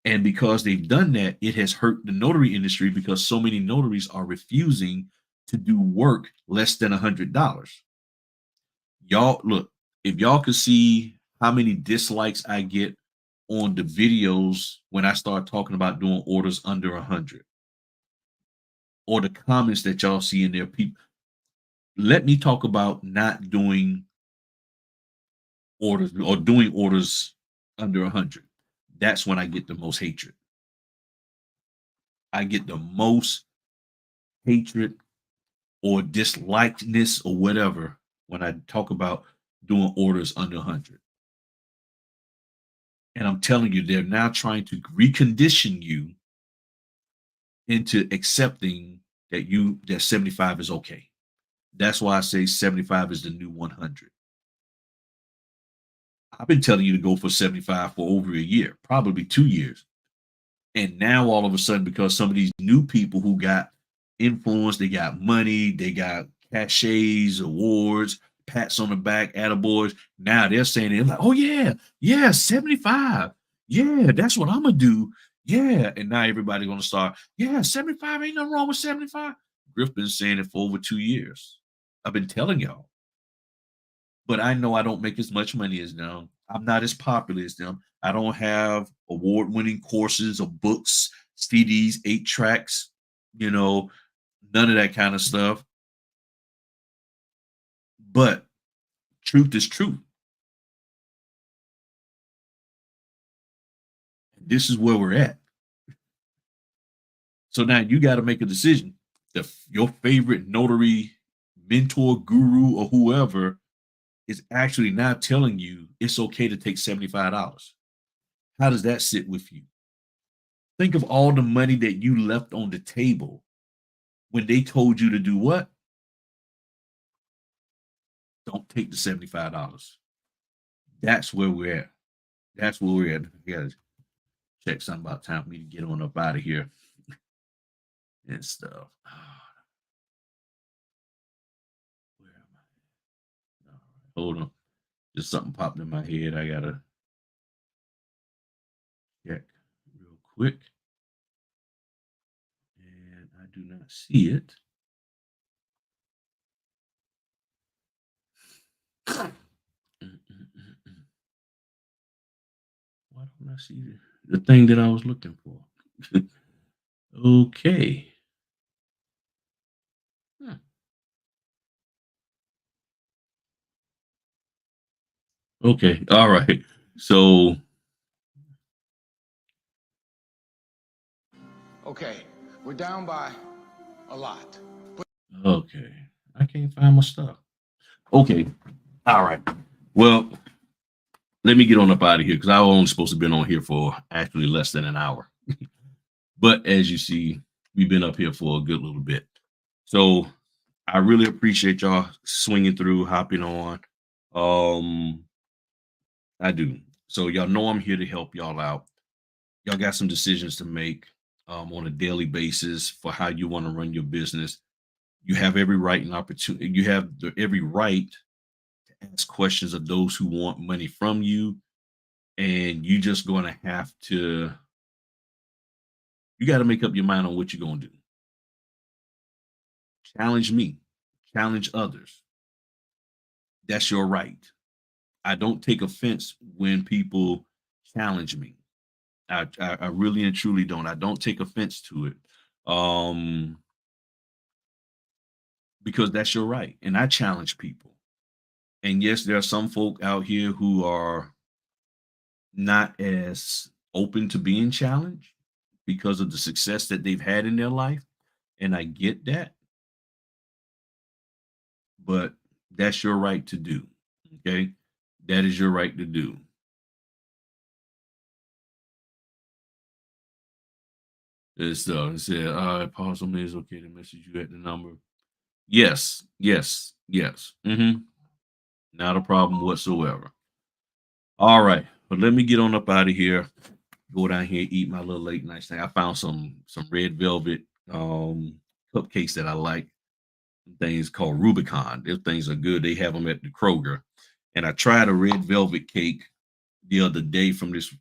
And because they've done that, it has hurt the notary industry because so many notaries are refusing to do work less than $100. Y'all, look, if y'all could see how many dislikes I get on the videos when I start talking about doing orders under 100, or the comments that y'all see in there, people, let me talk about not doing orders or doing orders under 100. That's when I get the most hatred. I get the most hatred or dislikeness or whatever when I talk about doing orders under 100. And I'm telling you, they're now trying to recondition you into accepting that 75 is okay. That's why I say 75 is the new 100. I've been telling you to go for 75 for over a year, probably 2 years. And now all of a sudden, because some of these new people who got influence, they got money, they got cachets, awards, pats on the back, attaboys. Now they're saying, they're like, oh yeah, yeah, 75. Yeah, that's what I'm gonna do. Yeah. And now everybody's gonna start, yeah, 75, ain't nothing wrong with 75. Griff been saying it for over 2 years. I've been telling y'all. But I know I don't make as much money as them. I'm not as popular as them. I don't have award-winning courses or books, CDs, 8 tracks, you know, none of that kind of stuff. But truth is truth. This is where we're at. So now you got to make a decision. Your favorite notary mentor, guru, or whoever is actually now telling you it's okay to take $75. How does that sit with you? Think of all the money that you left on the table when they told you to do what? Don't take the $75. That's where we're at. That's where we're at. I gotta check something about time for me to get on up out of here and stuff. Where am I? All right, hold on. Just something popped in my head. I gotta check real quick. And I do not see it. Why don't I see the thing that I was looking for? Okay. Huh. Okay. All right. So, Okay, we're down by a lot. okay. I can't find my stuff. Okay. All right. Well, let me get on up out of here because I was only supposed to be on here for actually less than an hour. But as you see, we've been up here for a good little bit. So I really appreciate y'all swinging through, hopping on. I do. So y'all know I'm here to help y'all out. Y'all got some decisions to make on a daily basis for how you want to run your business. You have every right and opportunity. You have every right to ask questions of those who want money from you, and you just going to have to. You got to make up your mind on what you're going to do. Challenge me, challenge others. That's your right. I don't take offense when people challenge me. I really and truly don't. I don't take offense to it. Um, because that's your right. And I challenge people. And yes, there are some folk out here who are not as open to being challenged because of the success that they've had in their life. And I get that, but that's your right to do. Okay. That is your right to do. It said, pause on me. It's okay to message you at the number. Yes, yes, yes. Not a problem whatsoever. All right. But let me get on up out of here. Go down here, eat my little late night snack. I found some red velvet cupcakes that I like. Things called Rubicon. Those things are good. They have them at the Kroger. And I tried a red velvet cake the other day from this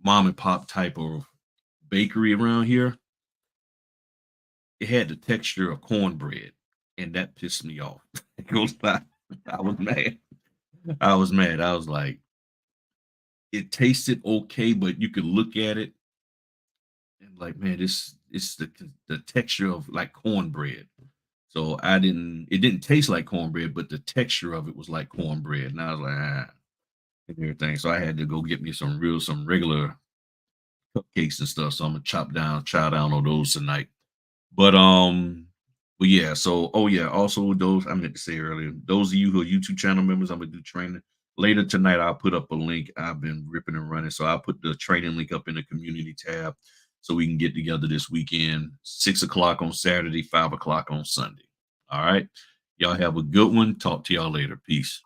mom and pop type of bakery around here. It had the texture of cornbread, and that pissed me off. It was like, I was mad. I was mad. I was like, it tasted okay, but you could look at it and like, man, this it's the texture of like cornbread. So it didn't taste like cornbread, but the texture of it was like cornbread. And I was like, and everything. So I had to go get me some regular cupcakes and stuff. So I'm gonna chow down on those tonight. But but yeah, so oh yeah, also those I meant to say earlier, those of you who are YouTube channel members, I'm gonna do training later tonight. I'll put up a link. I've been ripping and running, so I'll put the training link up in the community tab so we can get together this weekend, 6 o'clock on Saturday, 5 o'clock on Sunday. All right. Y'all have a good one. Talk to y'all later. Peace.